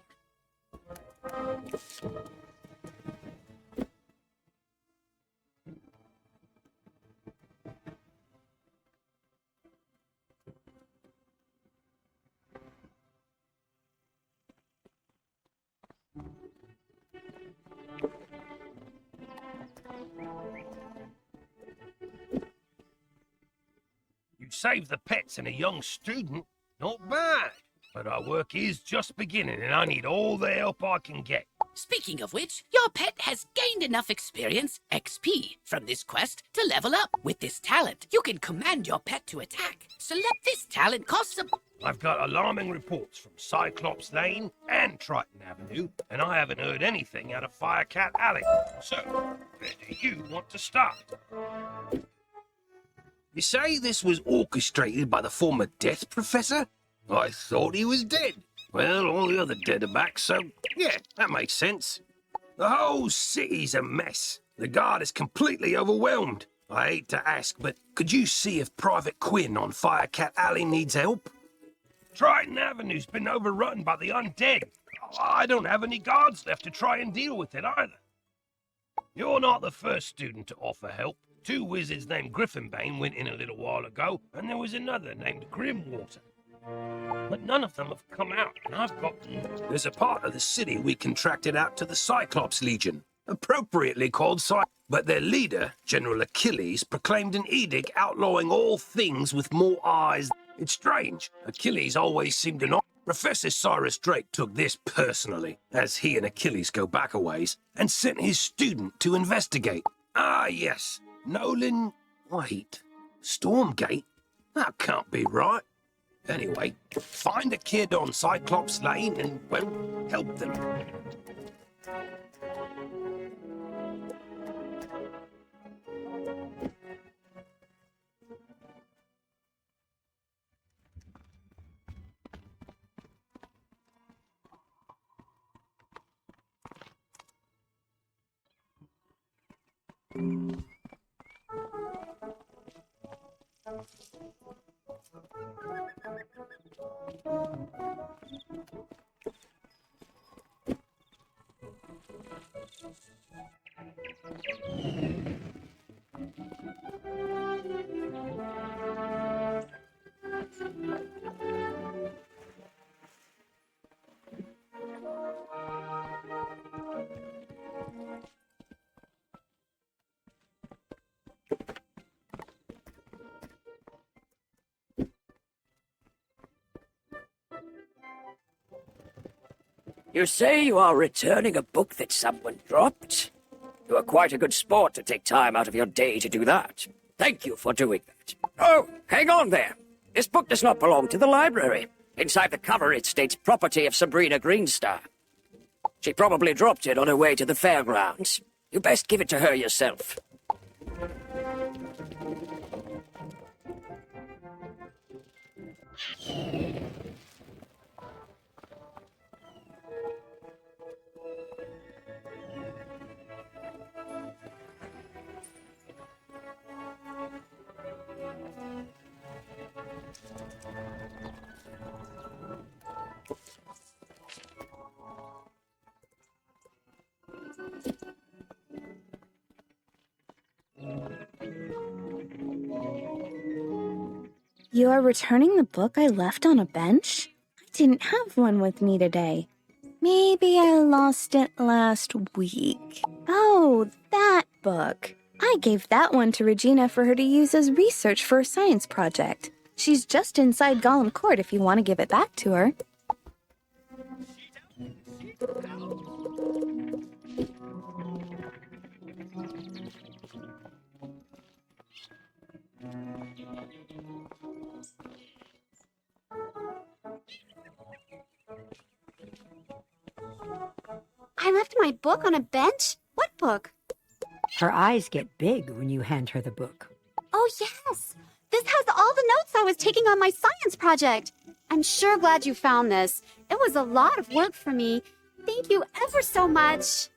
You saved the pets and a young student. Not bad. But our work is just beginning and I need all the help I can get. Speaking of which, your pet has gained enough experience, XP, from this quest to level up. With this talent, you can command your pet to attack. Select this talent costs a... I've got alarming reports from Cyclops Lane and Triton Avenue, and I haven't heard anything out of Firecat Alley. So, where do you want to start? You say this was orchestrated by the former Death Professor? I thought he was dead. Well, all the other dead are back, so yeah, that makes sense. The whole city's a mess. The guard is completely overwhelmed. I hate to ask, but could you see if Private Quinn on Firecat Alley needs help? Triton Avenue's been overrun by the undead. I don't have any guards left to try and deal with it either. You're not the first student to offer help. 2 wizards named Griffinbane went in a little while ago, and there was another named Grimwater. But none of them have come out, and I've got... There's a part of the city we contracted out to the Cyclops Legion, appropriately called but their leader, General Achilles, proclaimed an edict outlawing all things with more eyes. It's strange. Achilles always seemed to not... Professor Cyrus Drake took this personally, as he and Achilles go back a ways, and sent his student to investigate. Ah, yes. Nolan... Wait. Stormgate? That can't be right. Anyway, find a kid on Cyclops Lane and, well, help them. You say you are returning a book that someone dropped? You are quite a good sport to take time out of your day to do that. Thank you for doing that. Oh, hang on there. This book does not belong to the library. Inside the cover it states property of Sabrina Greenstar. She probably dropped it on her way to the fairgrounds. You best give it to her yourself. You are returning the book I left on a bench? I didn't have one with me today. Maybe I lost it last week. Oh, that book. I gave that one to Regina for her to use as research for a science project. She's just inside Gollum Court if you want to give it back to her. I left my book on a bench? What book? Her eyes get big when you hand her the book. Oh, yes. This has all the notes I was taking on my science project. I'm sure glad you found this. It was a lot of work for me. Thank you ever so much.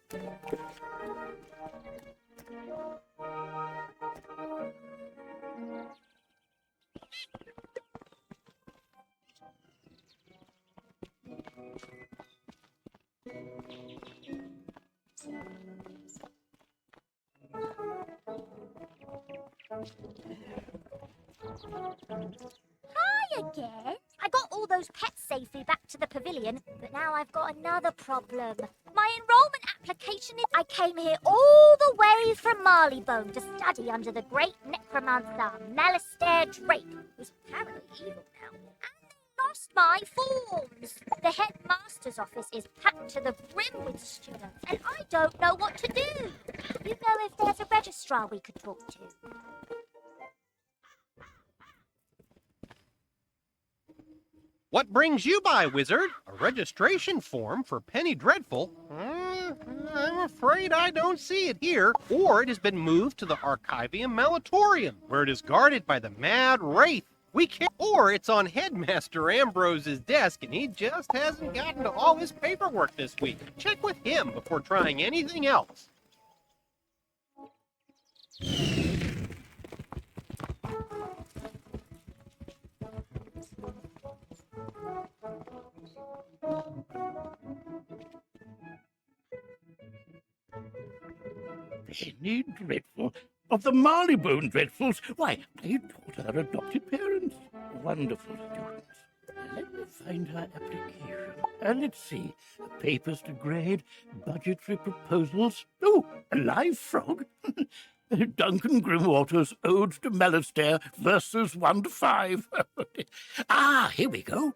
Hi again. I got all those pets safely back to the pavilion, but now I've got another problem. My enrollment application is... I came here all the way from Marleybone to study under the great necromancer, Malistaire Drake, who's apparently evil now. And they lost my forms. The headmaster's office is packed to the brim with students, and I don't know what to do. You know if there's a registrar we could talk to? What brings you by, wizard? A registration form for Penny Dreadful? I'm afraid I don't see it here. Or it has been moved to the Archivium Malatorium, where it is guarded by the Mad Wraith. We can't... Or it's on Headmaster Ambrose's desk, and he just hasn't gotten to all his paperwork this week. Check with him before trying anything else. Penny Dreadful? Of the Marleybone Dreadfuls? Why, I taught her adopted parents. Wonderful students. Let me find her application. Let's see. Papers to grade, budgetary proposals. Oh, a live frog. Duncan Grimwater's Ode to Malistaire, verses 1 to 5. Here we go.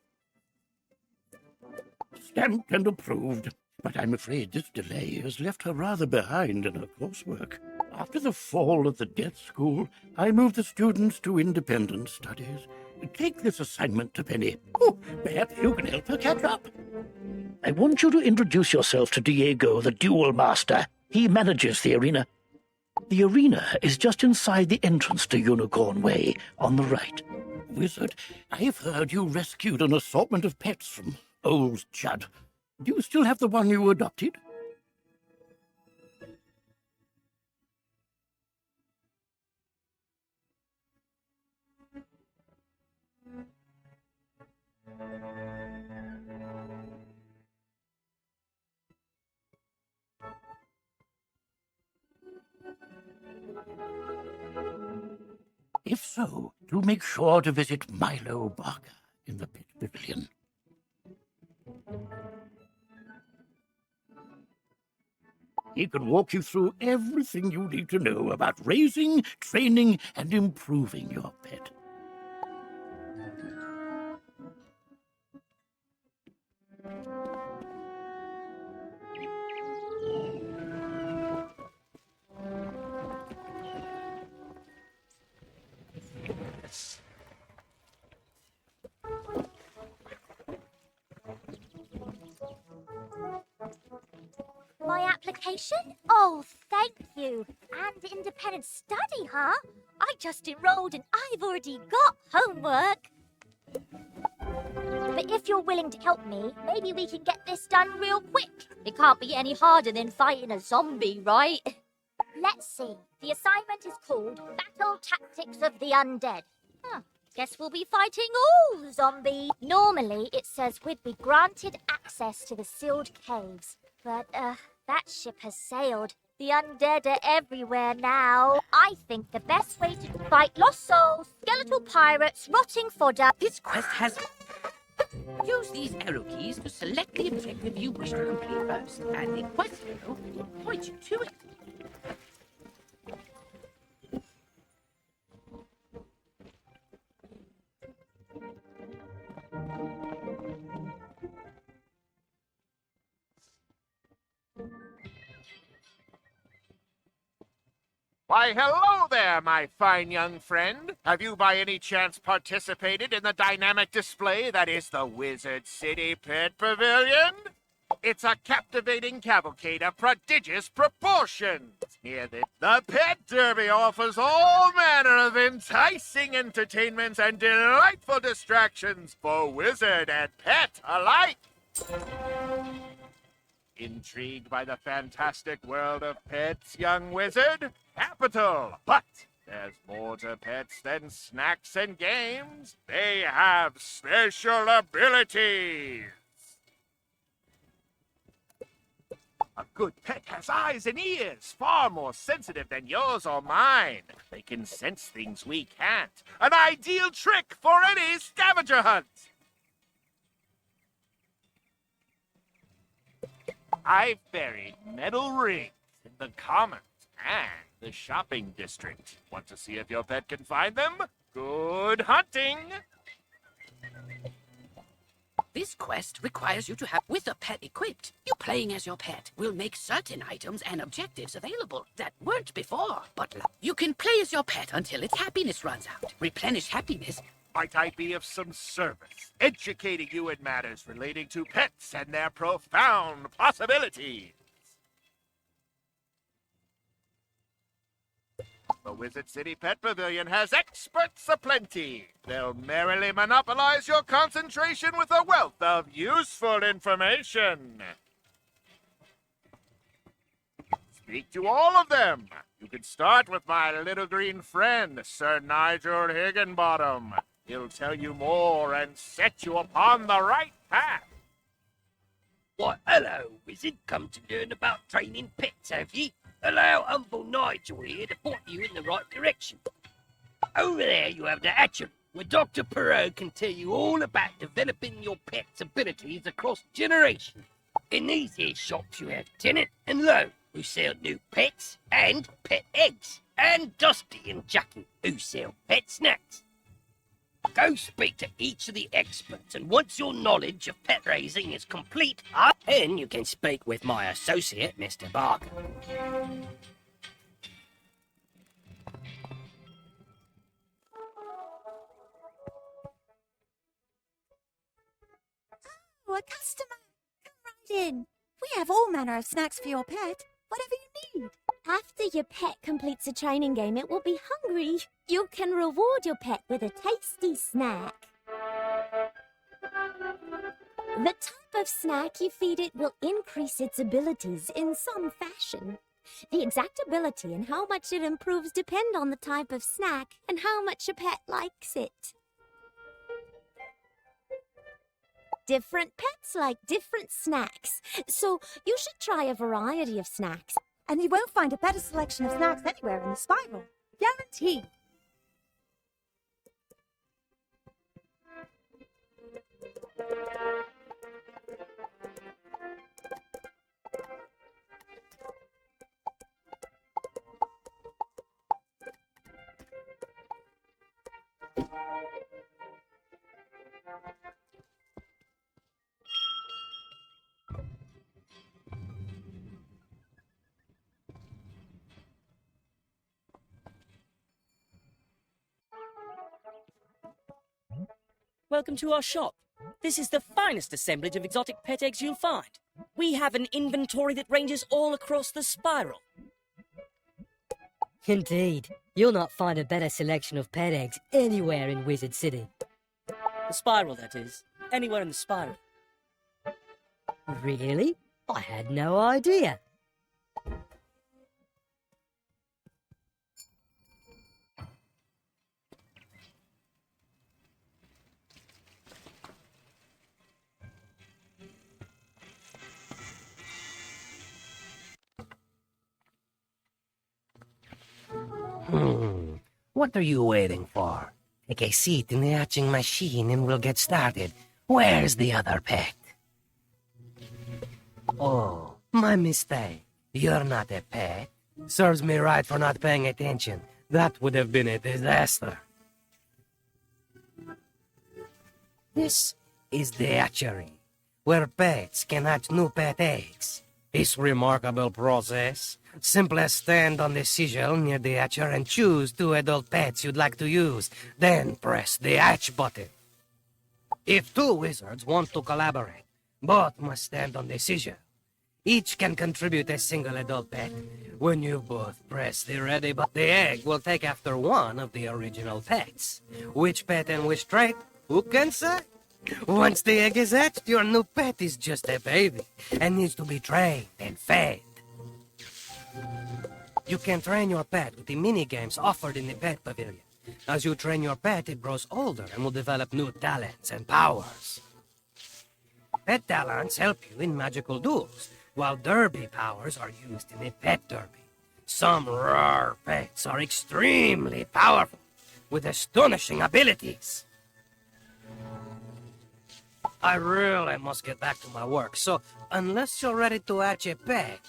Stamped and approved. But I'm afraid this delay has left her rather behind in her coursework. After the fall of the Death School, I moved the students to independent studies. Take this assignment to Penny. Oh, perhaps you can help her catch up. I want you to introduce yourself to Diego, the Duel Master. He manages the arena. The arena is just inside the entrance to Unicorn Way, on the right. Wizard, I've heard you rescued an assortment of pets from old Judd. Do you still have the one you adopted? If so, do make sure to visit Milo Barker in the Pet Pavilion. He can walk you through everything you need to know about raising, training, and improving your pet. My application? Oh, thank you. And independent study, huh? I just enrolled and I've already got homework. But if you're willing to help me, maybe we can get this done real quick. It can't be any harder than fighting a zombie, right? Let's see. The assignment is called Battle Tactics of the Undead. Guess we'll be fighting all zombies. Normally, it says we'd be granted access to the sealed caves. But, that ship has sailed. The undead are everywhere now. I think the best way to fight lost souls, skeletal pirates, rotting fodder... This quest has... Use these arrow keys to select the objective you wish to complete first, and the quest arrow will point you to it. Why, hello there, my fine young friend. Have you by any chance participated in the dynamic display that is the Wizard City Pet Pavilion? It's a captivating cavalcade of prodigious proportions. Here, the Pet Derby offers all manner of enticing entertainments and delightful distractions for wizard and pet alike. Intrigued by the fantastic world of pets, young wizard? Capital! But there's more to pets than snacks and games. They have special abilities. A good pet has eyes and ears, far more sensitive than yours or mine. They can sense things we can't. An ideal trick for any scavenger hunt. I've buried metal rings in the commons and the shopping district. Want to see if your pet can find them? Good hunting! This quest requires you to have with a pet equipped. You playing as your pet will make certain items and objectives available that weren't before. But you can play as your pet until its happiness runs out. Replenish happiness. Might I be of some service, educating you in matters relating to pets and their profound possibilities? The Wizard City Pet Pavilion has experts aplenty. They'll merrily monopolize your concentration with a wealth of useful information. Speak to all of them. You can start with my little green friend, Sir Nigel Higginbottom. He'll tell you more and set you upon the right path. Why, hello, wizard. Come to learn about training pets, have ye? Allow humble Nigel here to point you in the right direction. Over there you have the hatchery, where Dr. Perot can tell you all about developing your pet's abilities across generations. In these here shops you have Tennant and Lowe, who sell new pets and pet eggs, and Dusty and Jackie, who sell pet snacks. Go speak to each of the experts, and once your knowledge of pet raising is complete, then you can speak with my associate, Mr. Barker. Oh, a customer! Come right in. We have all manner of snacks for your pet. Whatever you need. After your pet completes a training game, it will be hungry. You can reward your pet with a tasty snack. The type of snack you feed it will increase its abilities in some fashion. The exact ability and how much it improves depend on the type of snack and how much your pet likes it. Different pets like different snacks, so you should try a variety of snacks. And you won't find a better selection of snacks anywhere in the spiral. Guaranteed. Welcome to our shop. This is the finest assemblage of exotic pet eggs you'll find. We have an inventory that ranges all across the spiral. Indeed. You'll not find a better selection of pet eggs anywhere in Wizard City. The spiral, that is. Anywhere in the spiral. Really? I had no idea. What are you waiting for? Take a seat in the hatching machine and we'll get started. Where's the other pet? Oh, my mistake. You're not a pet. Serves me right for not paying attention. That would have been a disaster. This is the hatchery, where pets can hatch new pet eggs. This remarkable process Simply stand on the sigil near the hatcher and choose 2 adult pets you'd like to use. Then press the hatch button. If 2 wizards want to collaborate, both must stand on the sigil. Each can contribute a single adult pet. When you both press the ready button, the egg will take after one of the original pets. Which pet and which trait? Who can say? Once the egg is hatched, your new pet is just a baby and needs to be trained and fed. You can train your pet with the mini-games offered in the Pet Pavilion. As you train your pet, it grows older and will develop new talents and powers. Pet talents help you in magical duels, while derby powers are used in the pet derby. Some rare pets are extremely powerful, with astonishing abilities. I really must get back to my work, so unless you're ready to hatch a pet...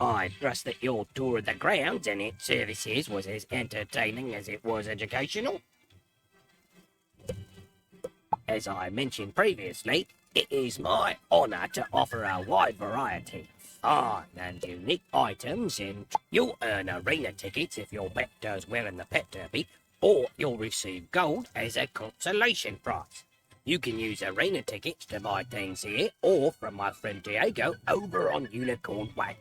I trust that your tour of the grounds and its services was as entertaining as it was educational. As I mentioned previously, it is my honour to offer a wide variety of fine and unique items, and you'll earn arena tickets if your pet does well in the pet derby, or you'll receive gold as a consolation prize. You can use arena tickets to buy things here, or from my friend Diego over on Unicorn Way.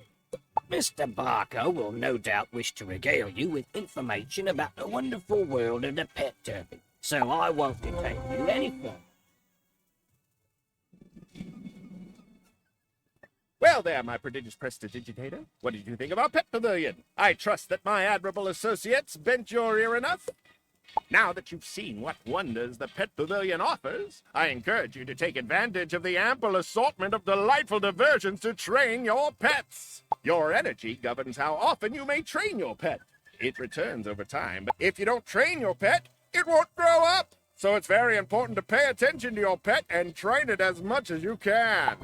Mr. Barker will no doubt wish to regale you with information about the wonderful world of the pet derby, so I won't detain you any further. Well there, my prodigious prestidigitator. What did you think of our Pet Pavilion? I trust that my admirable associates bent your ear enough. Now that you've seen what wonders the Pet Pavilion offers, I encourage you to take advantage of the ample assortment of delightful diversions to train your pets. Your energy governs how often you may train your pet. It returns over time, but if you don't train your pet, it won't grow up. So it's very important to pay attention to your pet and train it as much as you can.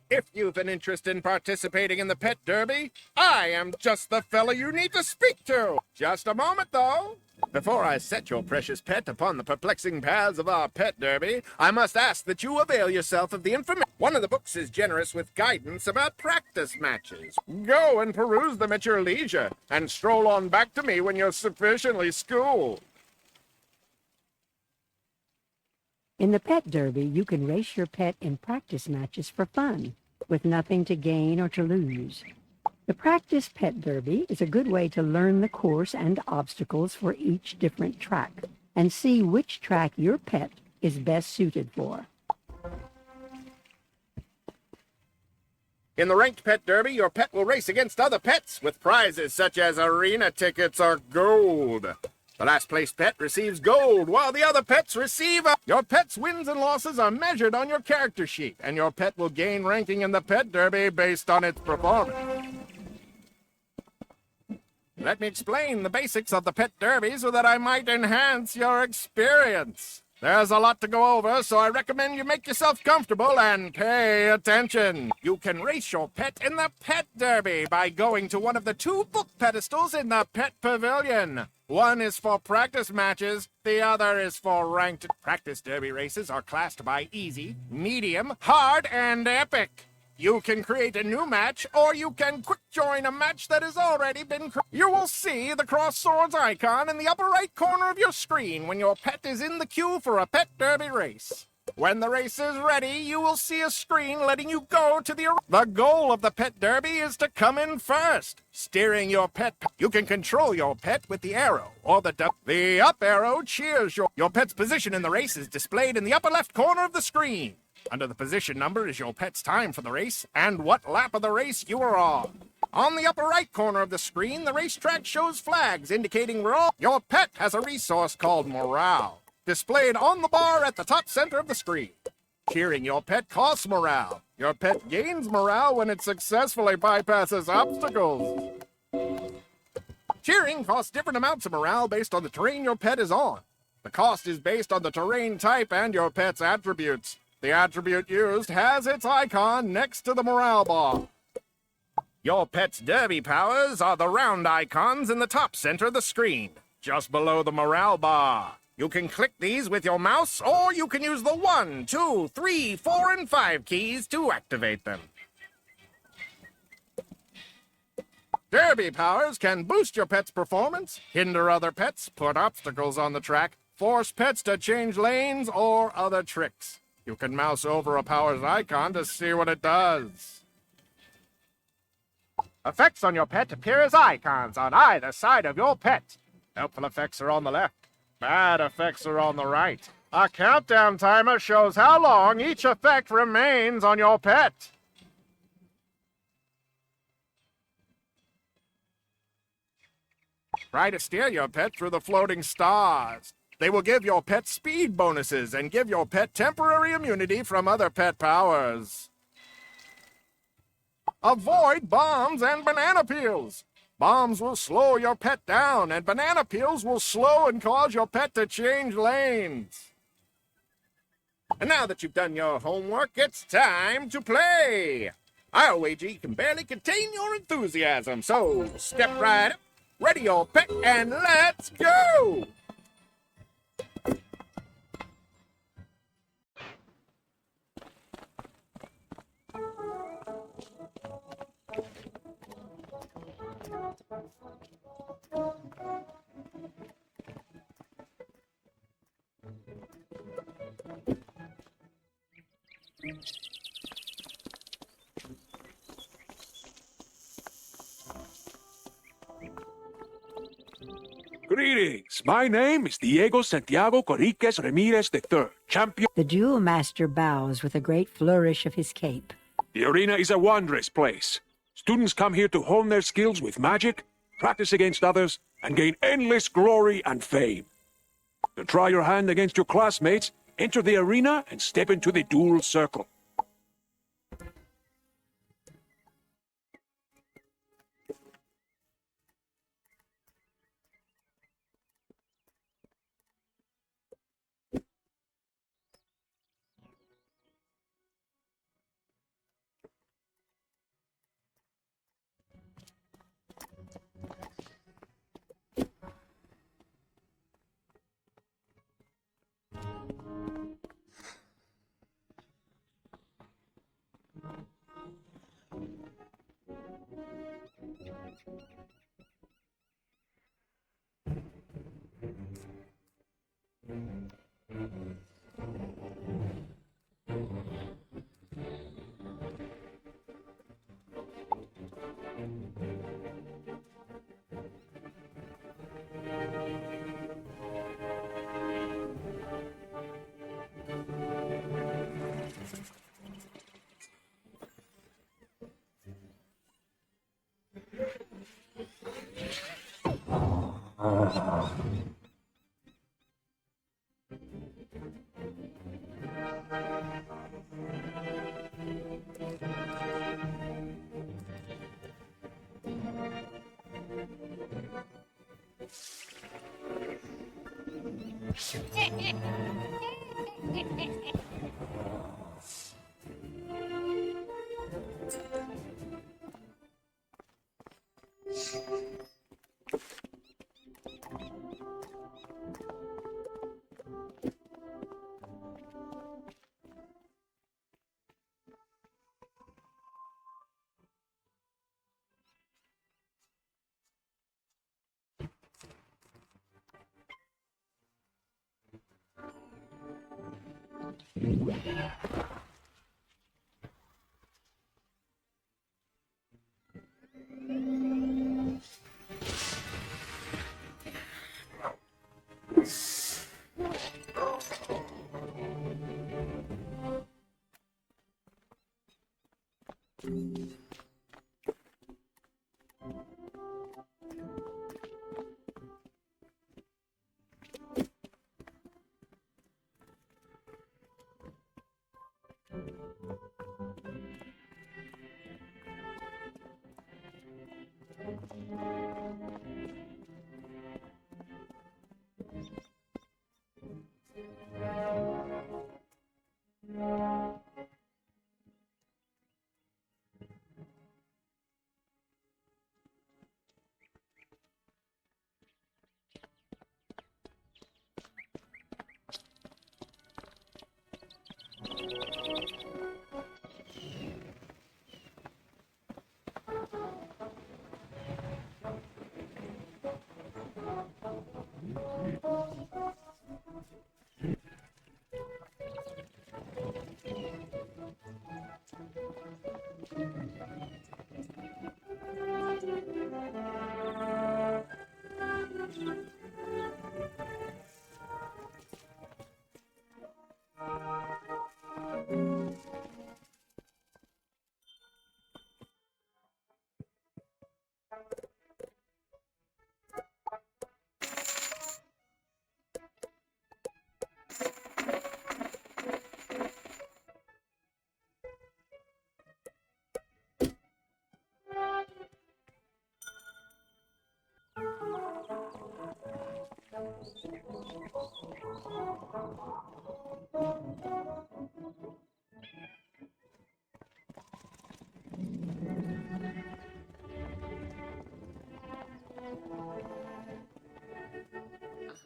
If you've an interest in participating in the Pet Derby, I am just the fella you need to speak to. Just a moment, though. Before I set your precious pet upon the perplexing paths of our Pet Derby, I must ask that you avail yourself of the information. One of the books is generous with guidance about practice matches. Go and peruse them at your leisure, and stroll on back to me when you're sufficiently schooled. In the Pet Derby, you can race your pet in practice matches for fun, with nothing to gain or to lose. The Practice Pet Derby is a good way to learn the course and obstacles for each different track, and see which track your pet is best suited for. In the Ranked Pet Derby, your pet will race against other pets, with prizes such as arena tickets or gold. The last place pet receives gold, while the other pets receive Your pet's wins and losses are measured on your character sheet, and your pet will gain ranking in the Pet Derby based on its performance. Let me explain the basics of the Pet Derby so that I might enhance your experience. There's a lot to go over, so I recommend you make yourself comfortable and pay attention. You can race your pet in the Pet Derby by going to one of the 2 book pedestals in the Pet Pavilion. One is for practice matches, the other is for ranked. Practice derby races are classed by easy, medium, hard, and epic. You can create a new match, or you can quick join a match that has already been created. You will see the cross swords icon in the upper right corner of your screen when your pet is in the queue for a Pet Derby race. When the race is ready, you will see a screen letting you go to the... The goal of the Pet Derby is to come in first. Steering your pet... You can control your pet with the arrow, or the up arrow cheers your pet's position in the race is displayed in the upper left corner of the screen. Under the position number is your pet's time for the race, and what lap of the race you are on. On the upper right corner of the screen, the racetrack shows flags indicating where your pet has a resource called morale, displayed on the bar at the top center of the screen. Cheering your pet costs morale. Your pet gains morale when it successfully bypasses obstacles. Cheering costs different amounts of morale based on the terrain your pet is on. The cost is based on the terrain type and your pet's attributes. The attribute used has its icon next to the morale bar. Your pet's derby powers are the round icons in the top center of the screen, just below the morale bar. You can click these with your mouse, or you can use the 1, 2, 3, 4, and 5 keys to activate them. Derby powers can boost your pet's performance, hinder other pets, put obstacles on the track, force pets to change lanes, or other tricks. You can mouse over a power's icon to see what it does. Effects on your pet appear as icons on either side of your pet. Helpful effects are on the left. Bad effects are on the right. A countdown timer shows how long each effect remains on your pet. Try to steer your pet through the floating stars. They will give your pet speed bonuses and give your pet temporary immunity from other pet powers. Avoid bombs and banana peels. Bombs will slow your pet down, and banana peels will slow and cause your pet to change lanes. And now that you've done your homework, it's time to play. I'll wager you can barely contain your enthusiasm, so step right up, ready your pet, and let's go! Greetings. My name is Diego Santiago Corriquez Ramirez III, champion. The Jewel Master bows with a great flourish of his cape. The arena is a wondrous place. Students come here to hone their skills with magic, practice against others, and gain endless glory and fame. To try your hand against your classmates, enter the arena and step into the duel circle.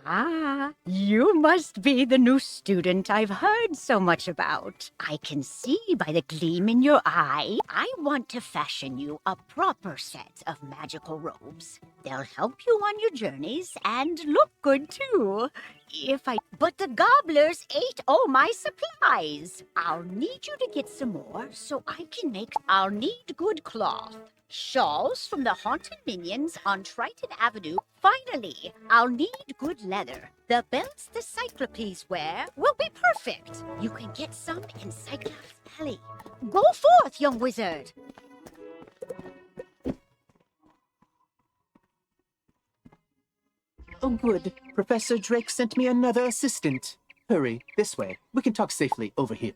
Ah, you must be the new student I've heard so much about. I can see by the gleam in your eye. I want to fashion you a proper set of magical robes. They'll help you on your journeys and look good too. But the gobblers ate all my supplies. I'll need you to get some more so I can make. I'll need good cloth. Shawls from the haunted minions on Triton Avenue. Finally, I'll need good leather. The belts the Cyclopes wear will be perfect. You can get some in Cyclops Alley. Go forth, young wizard. Oh, good. Professor Drake sent me another assistant. Hurry, this way. We can talk safely over here.